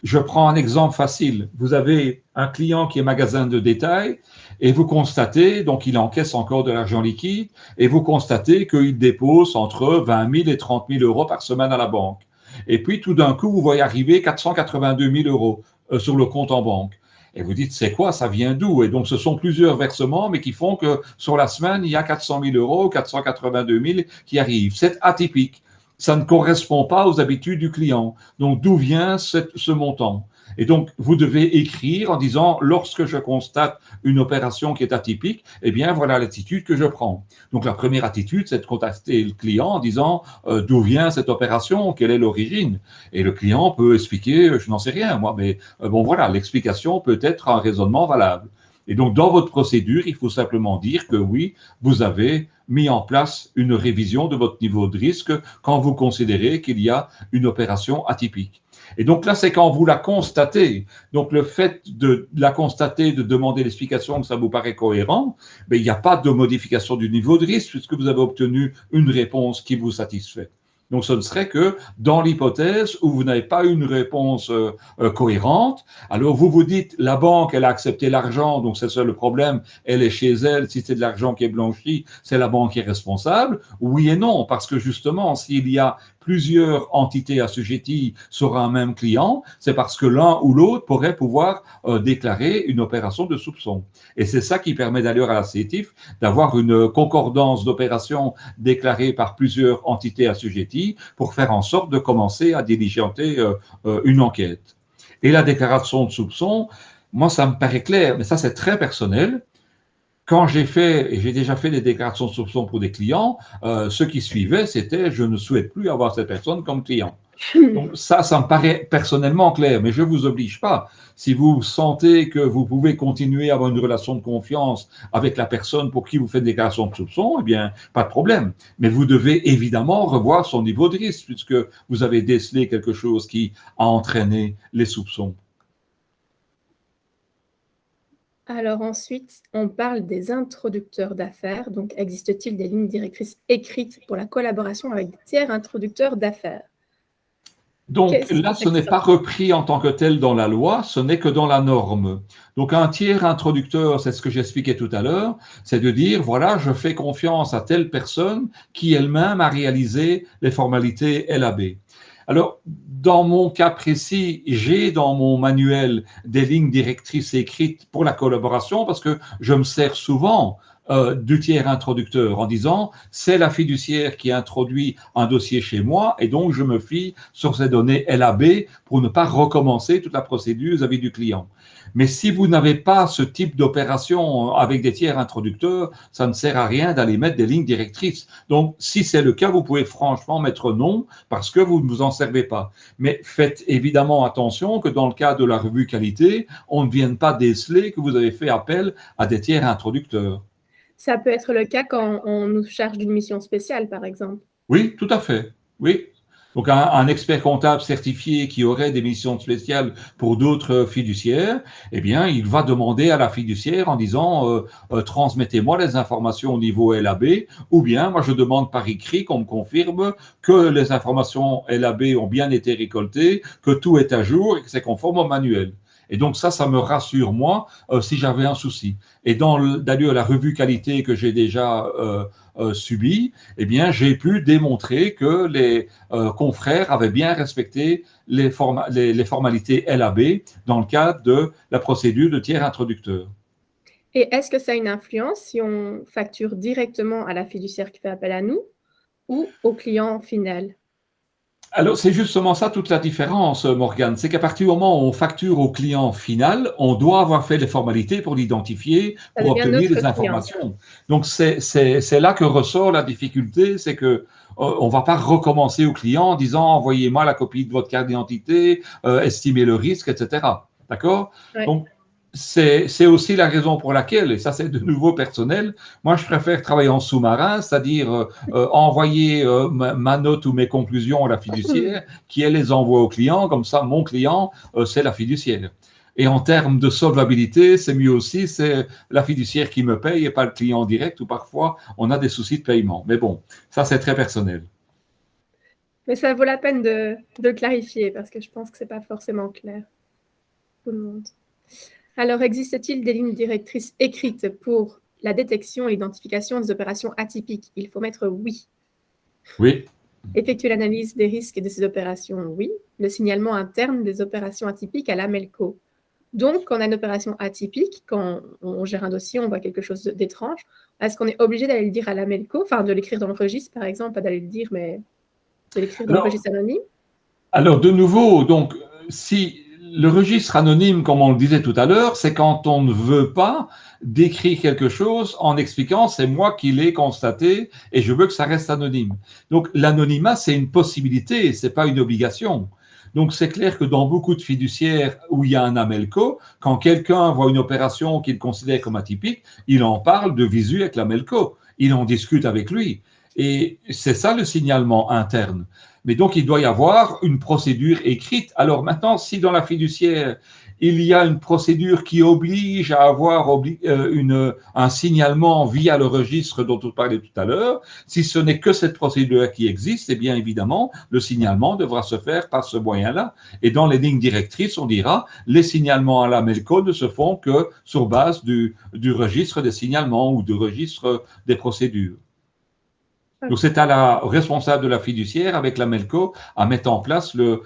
Je prends un exemple facile. Vous avez un client qui est magasin de détail et vous constatez, donc il encaisse encore de l'argent liquide, et vous constatez qu'il dépose entre 20 000 et 30 000 euros par semaine à la banque. Et puis tout d'un coup, vous voyez arriver 482 000 euros sur le compte en banque. Et vous dites, c'est quoi, ça vient d'où? Et donc, ce sont plusieurs versements, mais qui font que sur la semaine, il y a 400 000 euros, 482 000 qui arrivent. C'est atypique. Ça ne correspond pas aux habitudes du client. Donc, d'où vient ce montant? Et donc, vous devez écrire en disant, lorsque je constate une opération qui est atypique, eh bien, voilà l'attitude que je prends. Donc, la première attitude, c'est de contacter le client en disant, d'où vient cette opération, quelle est l'origine? Et le client peut expliquer, je n'en sais rien, moi, mais bon, voilà, l'explication peut être un raisonnement valable. Et donc, dans votre procédure, il faut simplement dire que oui, vous avez mis en place une révision de votre niveau de risque quand vous considérez qu'il y a une opération atypique. Et donc là, c'est quand vous la constatez. Donc le fait de la constater, de demander l'explication, que ça vous paraît cohérent, mais il n'y a pas de modification du niveau de risque puisque vous avez obtenu une réponse qui vous satisfait. Donc ce ne serait que dans l'hypothèse où vous n'avez pas une réponse cohérente, alors vous vous dites, la banque, elle a accepté l'argent, donc c'est ça le problème, elle est chez elle, si c'est de l'argent qui est blanchi, c'est la banque qui est responsable. Oui et non, parce que justement, s'il y a plusieurs entités assujetties sur un même client, c'est parce que l'un ou l'autre pourrait pouvoir déclarer une opération de soupçon. Et c'est ça qui permet d'ailleurs à la CETIF d'avoir une concordance d'opérations déclarées par plusieurs entités assujetties pour faire en sorte de commencer à diligenter une enquête. Et la déclaration de soupçon, moi ça me paraît clair, mais ça c'est très personnel. Quand j'ai fait, et j'ai déjà fait des déclarations de soupçon pour des clients, ce qui suivait, c'était je ne souhaite plus avoir cette personne comme client. Donc ça me paraît personnellement clair, mais je ne vous oblige pas. Si vous sentez que vous pouvez continuer à avoir une relation de confiance avec la personne pour qui vous faites des déclarations de soupçon, eh bien, pas de problème. Mais vous devez évidemment revoir son niveau de risque, puisque vous avez décelé quelque chose qui a entraîné les soupçons. Alors ensuite, on parle des introducteurs d'affaires. Donc, existe-t-il des lignes directrices écrites pour la collaboration avec des tiers introducteurs d'affaires? Donc Qu'est-ce que là, c'est ce que n'est ça? pas repris en tant que tel dans la loi, ce n'est que dans la norme. Donc un tiers introducteur, c'est ce que j'expliquais tout à l'heure, c'est de dire, voilà, je fais confiance à telle personne qui elle-même a réalisé les formalités LAB. Alors, dans mon cas précis, j'ai dans mon manuel des lignes directrices écrites pour la collaboration parce que je me sers souvent du tiers introducteur en disant c'est la fiduciaire qui introduit un dossier chez moi et donc je me fie sur ces données LAB pour ne pas recommencer toute la procédure vis-à-vis du client. Mais si vous n'avez pas ce type d'opération avec des tiers introducteurs, ça ne sert à rien d'aller mettre des lignes directrices. Donc, si c'est le cas, vous pouvez franchement mettre non parce que vous ne vous en servez pas. Mais faites évidemment attention que dans le cas de la revue qualité, on ne vienne pas déceler que vous avez fait appel à des tiers introducteurs. Ça peut être le cas quand on nous charge d'une mission spéciale, par exemple. Oui, tout à fait. Oui. Donc, un expert comptable certifié qui aurait des missions spéciales pour d'autres fiduciaires, eh bien, il va demander à la fiduciaire en disant transmettez-moi les informations au niveau LAB, ou bien moi je demande par écrit qu'on me confirme que les informations LAB ont bien été récoltées, que tout est à jour et que c'est conforme au manuel. Et donc ça me rassure moi si j'avais un souci. Et d'ailleurs la revue qualité que j'ai déjà subie, eh bien, j'ai pu démontrer que les confrères avaient bien respecté les formalités LAB dans le cadre de la procédure de tiers introducteur. Et est-ce que ça a une influence si on facture directement à la fiduciaire qui fait appel à nous ou au client final? Alors, c'est justement ça toute la différence, Morgane. C'est qu'à partir du moment où on facture au client final, on doit avoir fait les formalités pour l'identifier, Ça pour devient obtenir notre des client. informations. Donc, c'est là que ressort la difficulté, c'est que on va pas recommencer au client en disant envoyez-moi la copie de votre carte d'identité, estimez le risque, etc. D'accord? Ouais. Donc, c'est aussi la raison pour laquelle, et ça c'est de nouveau personnel, moi je préfère travailler en sous-marin, c'est-à-dire envoyer ma note ou mes conclusions à la fiduciaire, qui elle les envoie au client, comme ça mon client, c'est la fiduciaire. Et en termes de solvabilité, c'est mieux aussi, c'est la fiduciaire qui me paye et pas le client direct, ou parfois on a des soucis de paiement. Mais bon, ça c'est très personnel. Mais ça vaut la peine de le clarifier parce que je pense que c'est pas forcément clair pour tout le monde. Alors, existe-t-il des lignes directrices écrites pour la détection et l'identification des opérations atypiques? Il faut mettre oui. Oui, Effectuer l'analyse des risques de ces opérations, oui. Le signalement interne des opérations atypiques à l'AMELCO. Donc, quand on a une opération atypique, quand on gère un dossier, on voit quelque chose d'étrange, est-ce qu'on est obligé d'aller le dire à l'AMELCO, enfin de l'écrire dans le registre, par exemple, pas d'aller le dire, mais de l'écrire dans le registre anonyme? Alors, de nouveau, donc, si le registre anonyme, comme on le disait tout à l'heure, c'est quand on ne veut pas décrire quelque chose en expliquant c'est moi qui l'ai constaté et je veux que ça reste anonyme. Donc, l'anonymat, c'est une possibilité, c'est pas une obligation. Donc, c'est clair que dans beaucoup de fiduciaires où il y a un AMELCO, quand quelqu'un voit une opération qu'il considère comme atypique, il en parle de visu avec l'AMELCO. Il en discute avec lui. Et c'est ça le signalement interne. Mais donc, il doit y avoir une procédure écrite. Alors maintenant, si dans la fiduciaire, il y a une procédure qui oblige à avoir un signalement via le registre dont on parlait tout à l'heure, si ce n'est que cette procédure qui existe, eh bien évidemment, le signalement devra se faire par ce moyen-là. Et dans les lignes directrices, on dira, les signalements à la MELCO ne se font que sur base du registre des signalements ou du registre des procédures. Donc, c'est à la responsable de la fiduciaire, avec la MELCO, à mettre en place le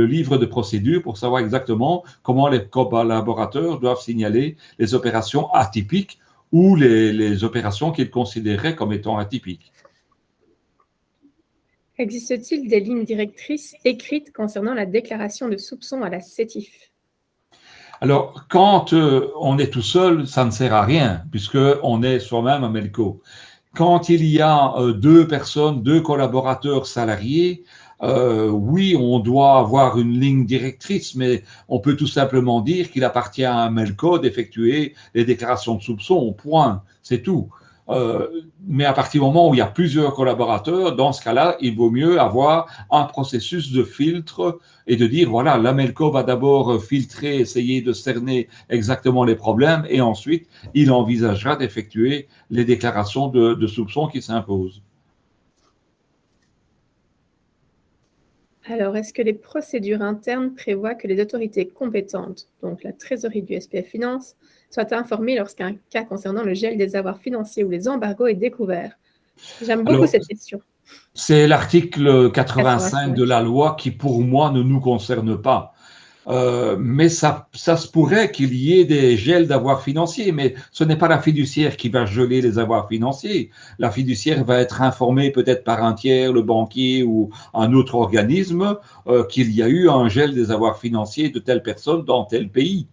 livre de procédure pour savoir exactement comment les collaborateurs doivent signaler les opérations atypiques ou les opérations qu'ils considéraient comme étant atypiques. Existe-t-il des lignes directrices écrites concernant la déclaration de soupçon à la CETIF? Alors, quand on est tout seul, ça ne sert à rien, puisqu'on est soi-même un MELCO. Quand il y a deux personnes, deux collaborateurs salariés, oui, on doit avoir une ligne directrice, mais on peut tout simplement dire qu'il appartient à un MELCO d'effectuer les déclarations de soupçon, au point, c'est tout. Mais à partir du moment où il y a plusieurs collaborateurs, dans ce cas-là, il vaut mieux avoir un processus de filtre et de dire, voilà, la MELCO va d'abord filtrer, essayer de cerner exactement les problèmes, et ensuite, il envisagera d'effectuer les déclarations de soupçons qui s'imposent. Alors, est-ce que les procédures internes prévoient que les autorités compétentes, donc la trésorerie du SPF Finance, soient informées lorsqu'un cas concernant le gel des avoirs financiers ou les embargos est découvert? J'aime beaucoup cette question. C'est l'article 85 de 85. la loi qui, pour moi, ne nous concerne pas. Mais ça se pourrait qu'il y ait des gels d'avoirs financiers, mais ce n'est pas la fiduciaire qui va geler les avoirs financiers. La fiduciaire va être informée peut-être par un tiers, le banquier ou un autre organisme, qu'il y a eu un gel des avoirs financiers de telle personne dans tel pays.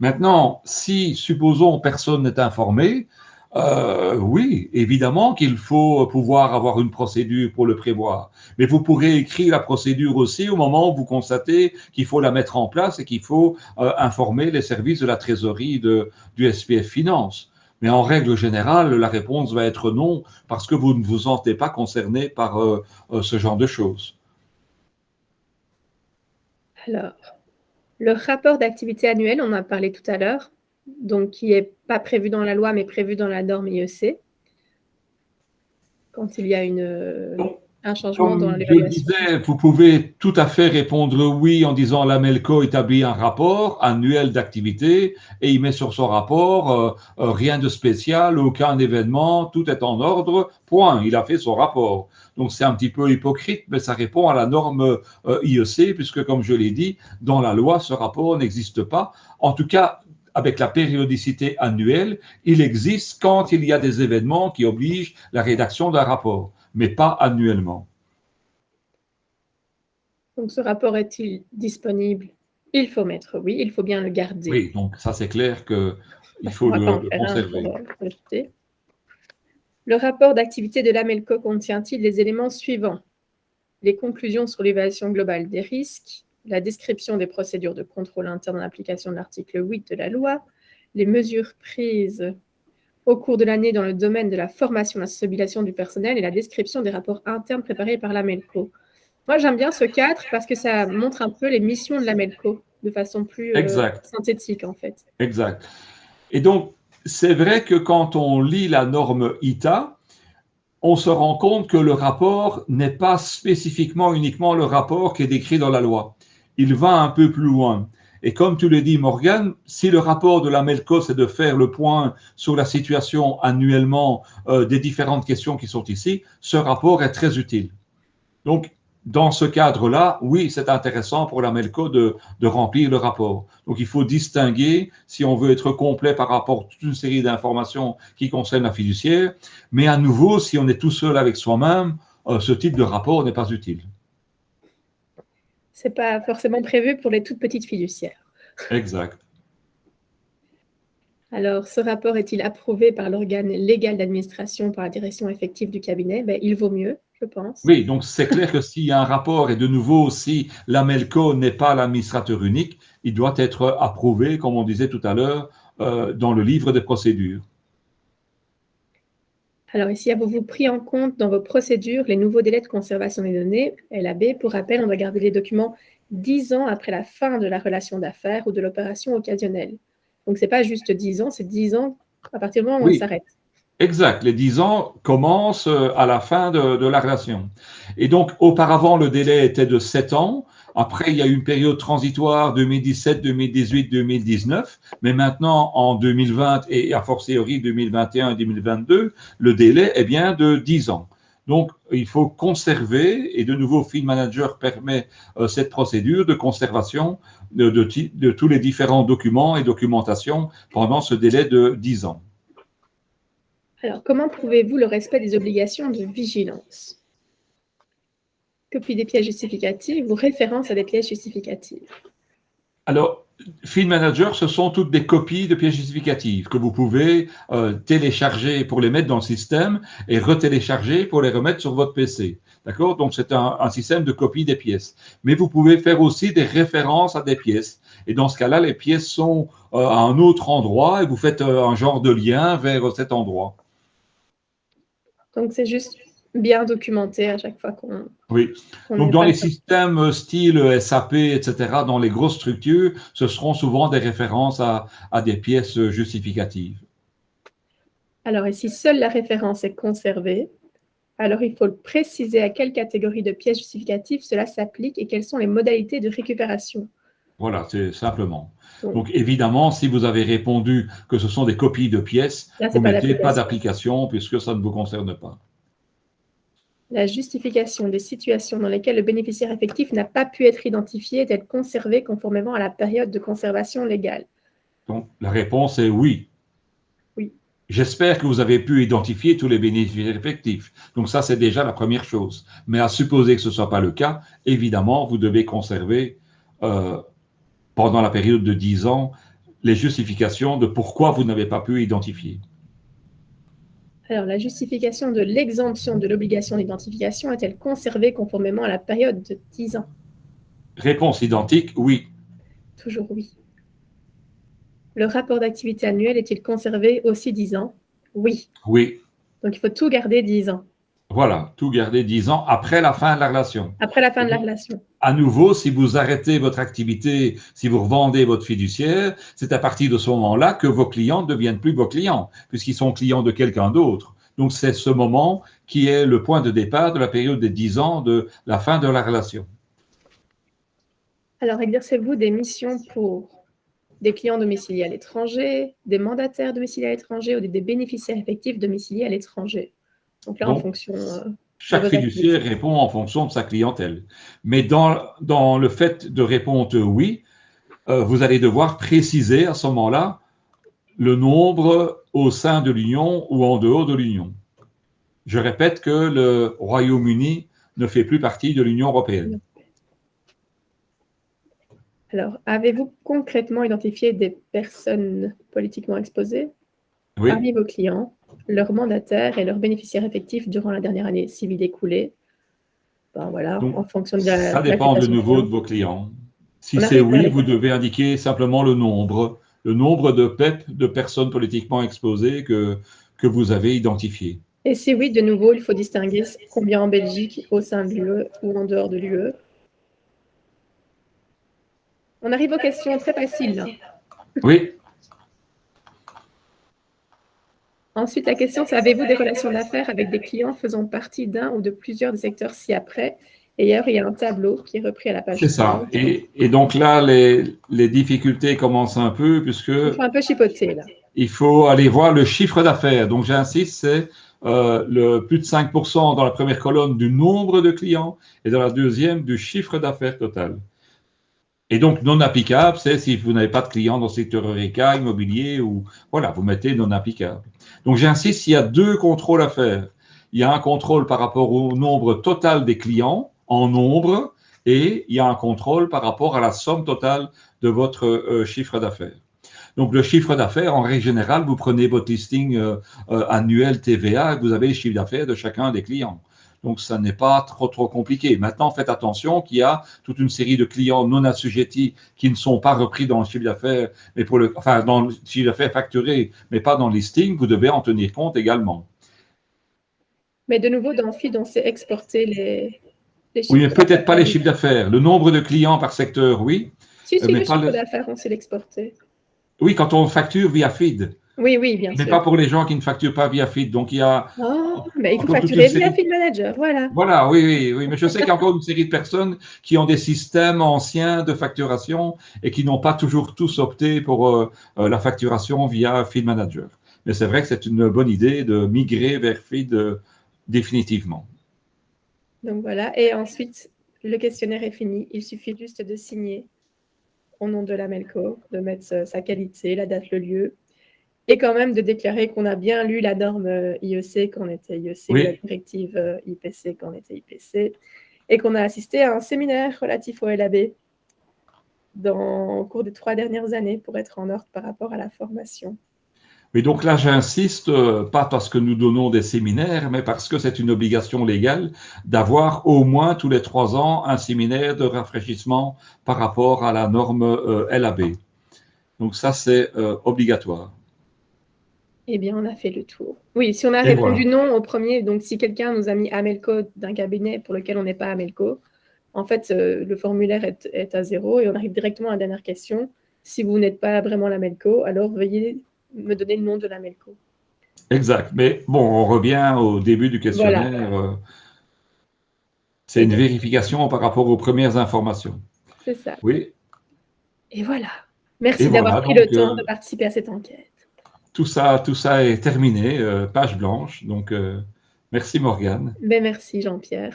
Maintenant, si, supposons, personne n'est informé, oui, évidemment qu'il faut pouvoir avoir une procédure pour le prévoir. Mais vous pourrez écrire la procédure aussi au moment où vous constatez qu'il faut la mettre en place et qu'il faut informer les services de la trésorerie du SPF Finance. Mais en règle générale, la réponse va être non, parce que vous ne vous sentez pas concerné par ce genre de choses. Alors, le rapport d'activité annuel, on en a parlé tout à l'heure, donc qui n'est pas prévu dans la loi, mais prévu dans la norme IEC, quand il y a un changement dans l'évaluation. Comme je disais, vous pouvez tout à fait répondre oui en disant la MELCO établit un rapport annuel d'activité et il met sur son rapport rien de spécial, aucun événement, tout est en ordre, point, il a fait son rapport. Donc c'est un petit peu hypocrite, mais ça répond à la norme IEC, puisque comme je l'ai dit, dans la loi, ce rapport n'existe pas. En tout cas, avec la périodicité annuelle, il existe quand il y a des événements qui obligent la rédaction d'un rapport, mais pas annuellement. Donc, ce rapport est-il disponible? Il faut mettre oui, il faut bien le garder. Oui, donc ça c'est clair qu'il faut le conserver. Pour le rapport d'activité de l'AMELCO contient-il les éléments suivants? Les conclusions sur l'évaluation globale des risques, la description des procédures de contrôle interne en application de l'article 8 de la loi, les mesures prises au cours de l'année dans le domaine de la formation et la sensibilisation du personnel et la description des rapports internes préparés par l'AMELCO. Moi, j'aime bien ce cadre parce que ça montre un peu les missions de l'AMELCO de façon plus synthétique, en fait. Exact. Et donc, c'est vrai que quand on lit la norme ITA, on se rend compte que le rapport n'est pas spécifiquement uniquement le rapport qui est décrit dans la loi. Il va un peu plus loin. Et comme tu le dis, Morgane, si le rapport de la MELCO, c'est de faire le point sur la situation annuellement des différentes questions qui sont ici, ce rapport est très utile. Donc, dans ce cadre-là, oui, c'est intéressant pour la MELCO de remplir le rapport. Donc, il faut distinguer, si on veut être complet par rapport à toute une série d'informations qui concernent la fiduciaire, mais à nouveau, si on est tout seul avec soi-même, ce type de rapport n'est pas utile. C'est pas forcément prévu pour les toutes petites fiduciaires. Exact. Alors, ce rapport est-il approuvé par l'organe légal d'administration par la direction effective du cabinet? Ben, il vaut mieux, je pense. Oui, donc c'est clair que s'il y a un rapport, et de nouveau, si la MELCO n'est pas l'administrateur unique, il doit être approuvé, comme on disait tout à l'heure, dans le livre des procédures. Alors ici, avez-vous pris en compte dans vos procédures les nouveaux délais de conservation des données, LAB? Pour rappel, on doit garder les documents 10 ans après la fin de la relation d'affaires ou de l'opération occasionnelle. Donc, ce n'est pas juste 10 ans, c'est 10 ans à partir du moment où on s'arrête. Exact. Les 10 ans commencent à la fin de la relation. Et donc, auparavant, le délai était de 7 ans. Après, il y a eu une période transitoire 2017, 2018, 2019. Mais maintenant, en 2020 et a fortiori 2021 et 2022, le délai est bien de 10 ans. Donc, il faut conserver, et de nouveau, Field Manager permet cette procédure de conservation de tous les différents documents et documentations pendant ce délai de 10 ans. Alors, comment prouvez-vous le respect des obligations de vigilance? Copie des pièces justificatives ou référence à des pièces justificatives? Alors, Field Manager, ce sont toutes des copies de pièces justificatives que vous pouvez télécharger pour les mettre dans le système et retélécharger pour les remettre sur votre PC. D'accord? Donc, c'est un système de copie des pièces. Mais vous pouvez faire aussi des références à des pièces. Et dans ce cas-là, les pièces sont à un autre endroit et vous faites un genre de lien vers cet endroit. Donc, c'est juste bien documenté à chaque fois qu'on... Oui. Donc, dans les systèmes style SAP, etc., dans les grosses structures, ce seront souvent des références à des pièces justificatives. Alors, et si seule la référence est conservée, alors il faut préciser à quelle catégorie de pièces justificatives cela s'applique et quelles sont les modalités de récupération. Voilà, c'est simplement. Donc, évidemment, si vous avez répondu que ce sont des copies de pièces, vous ne mettez pas d'application puisque ça ne vous concerne pas. La justification des situations dans lesquelles le bénéficiaire effectif n'a pas pu être identifié est-elle conservée conformément à la période de conservation légale? Donc, la réponse est oui. Oui. J'espère que vous avez pu identifier tous les bénéficiaires effectifs. Donc, ça, c'est déjà la première chose. Mais à supposer que ce ne soit pas le cas, évidemment, vous devez conserver pendant la période de 10 ans les justifications de pourquoi vous n'avez pas pu identifier. Alors, la justification de l'exemption de l'obligation d'identification est-elle conservée conformément à la période de 10 ans? Réponse identique, oui. Toujours oui. Le rapport d'activité annuel est-il conservé aussi 10 ans? Oui. Oui. Donc, il faut tout garder 10 ans. Voilà, tout garder 10 ans après la fin de la relation. Après la fin de la relation. À nouveau, si vous arrêtez votre activité, si vous revendez votre fiduciaire, c'est à partir de ce moment-là que vos clients ne deviennent plus vos clients, puisqu'ils sont clients de quelqu'un d'autre. Donc, c'est ce moment qui est le point de départ de la période des 10 ans de la fin de la relation. Alors, exercez-vous des missions pour des clients domiciliés à l'étranger, des mandataires domiciliés à l'étranger ou des bénéficiaires effectifs domiciliés à l'étranger? Donc là, en fonction... chaque fiduciaire répond en fonction de sa clientèle. Mais dans le fait de répondre oui, vous allez devoir préciser à ce moment-là le nombre au sein de l'Union ou en dehors de l'Union. Je répète que le Royaume-Uni ne fait plus partie de l'Union européenne. Alors, avez-vous concrètement identifié des personnes politiquement exposées parmi vos clients, leurs mandataires et leurs bénéficiaires effectifs durant la dernière année civile écoulée? Ben voilà, donc, en fonction de la... Ça dépend de nouveau de vos clients. Si c'est oui, vous devez indiquer simplement le nombre de PEP, de personnes politiquement exposées que vous avez identifiées. Et si oui, de nouveau, il faut distinguer combien en Belgique, au sein de l'UE ou en dehors de l'UE. On arrive aux questions très faciles. Là. Oui. Ensuite, la question, c'est avez-vous des relations d'affaires avec des clients faisant partie d'un ou de plusieurs des secteurs ci-après? Et hier, il y a un tableau qui est repris à la page. C'est ça. Et donc là, les difficultés commencent un peu puisque... Il faut un peu chipoter, là. Il faut aller voir le chiffre d'affaires. Donc, j'insiste, c'est le plus de 5% dans la première colonne du nombre de clients et dans la deuxième du chiffre d'affaires total. Et donc, non applicable, c'est si vous n'avez pas de clients dans le secteur Eureka, immobilier, ou voilà, vous mettez non applicable. Donc, j'insiste, il y a deux contrôles à faire. Il y a un contrôle par rapport au nombre total des clients, en nombre, et il y a un contrôle par rapport à la somme totale de votre chiffre d'affaires. Donc, le chiffre d'affaires, en règle générale, vous prenez votre listing annuel TVA et vous avez les chiffres d'affaires de chacun des clients. Donc, ça n'est pas trop compliqué. Maintenant, faites attention qu'il y a toute une série de clients non assujettis qui ne sont pas repris dans le chiffre d'affaires, mais dans le chiffre d'affaires facturé, mais pas dans le listing. Vous devez en tenir compte également. Mais de nouveau, dans FID, on sait exporter les chiffres. Oui, mais peut-être pas les chiffres d'affaires. Le nombre de clients par secteur, oui. Si, mais le chiffre d'affaires, on sait l'exporter. Oui, quand on facture via FID. Oui, bien sûr. Mais pas pour les gens qui ne facturent pas via FID. Donc, il y a... mais il faut facturer via FID Manager, voilà. Voilà, oui. Mais je sais qu'il y a encore une série de personnes qui ont des systèmes anciens de facturation et qui n'ont pas toujours tous opté pour la facturation via FID Manager. Mais c'est vrai que c'est une bonne idée de migrer vers FID définitivement. Donc voilà, et ensuite, le questionnaire est fini. Il suffit juste de signer au nom de la Melco, de mettre sa qualité, la date, le lieu, et quand même de déclarer qu'on a bien lu la norme IEC quand on était IEC, ou la directive IPC quand on était IPC, et qu'on a assisté à un séminaire relatif au LAB au cours des 3 dernières années pour être en ordre par rapport à la formation. Mais donc là, j'insiste, pas parce que nous donnons des séminaires, mais parce que c'est une obligation légale d'avoir au moins tous les 3 ans un séminaire de rafraîchissement par rapport à la norme LAB. Donc ça, c'est obligatoire. Eh bien, on a fait le tour. Oui, si on a répondu non au premier, donc si quelqu'un nous a mis Amelco d'un cabinet pour lequel on n'est pas Amelco, en fait, le formulaire est à 0 et on arrive directement à la dernière question. Si vous n'êtes pas vraiment l'Amelco, alors veuillez me donner le nom de l'Amelco. Exact. Mais bon, on revient au début du questionnaire. Voilà. C'est une vérification par rapport aux premières informations. C'est ça. Oui. Et voilà. Merci d'avoir pris le temps de participer à cette enquête. Tout ça est terminé, page blanche. Donc, merci Morgane. Ben, merci Jean-Pierre.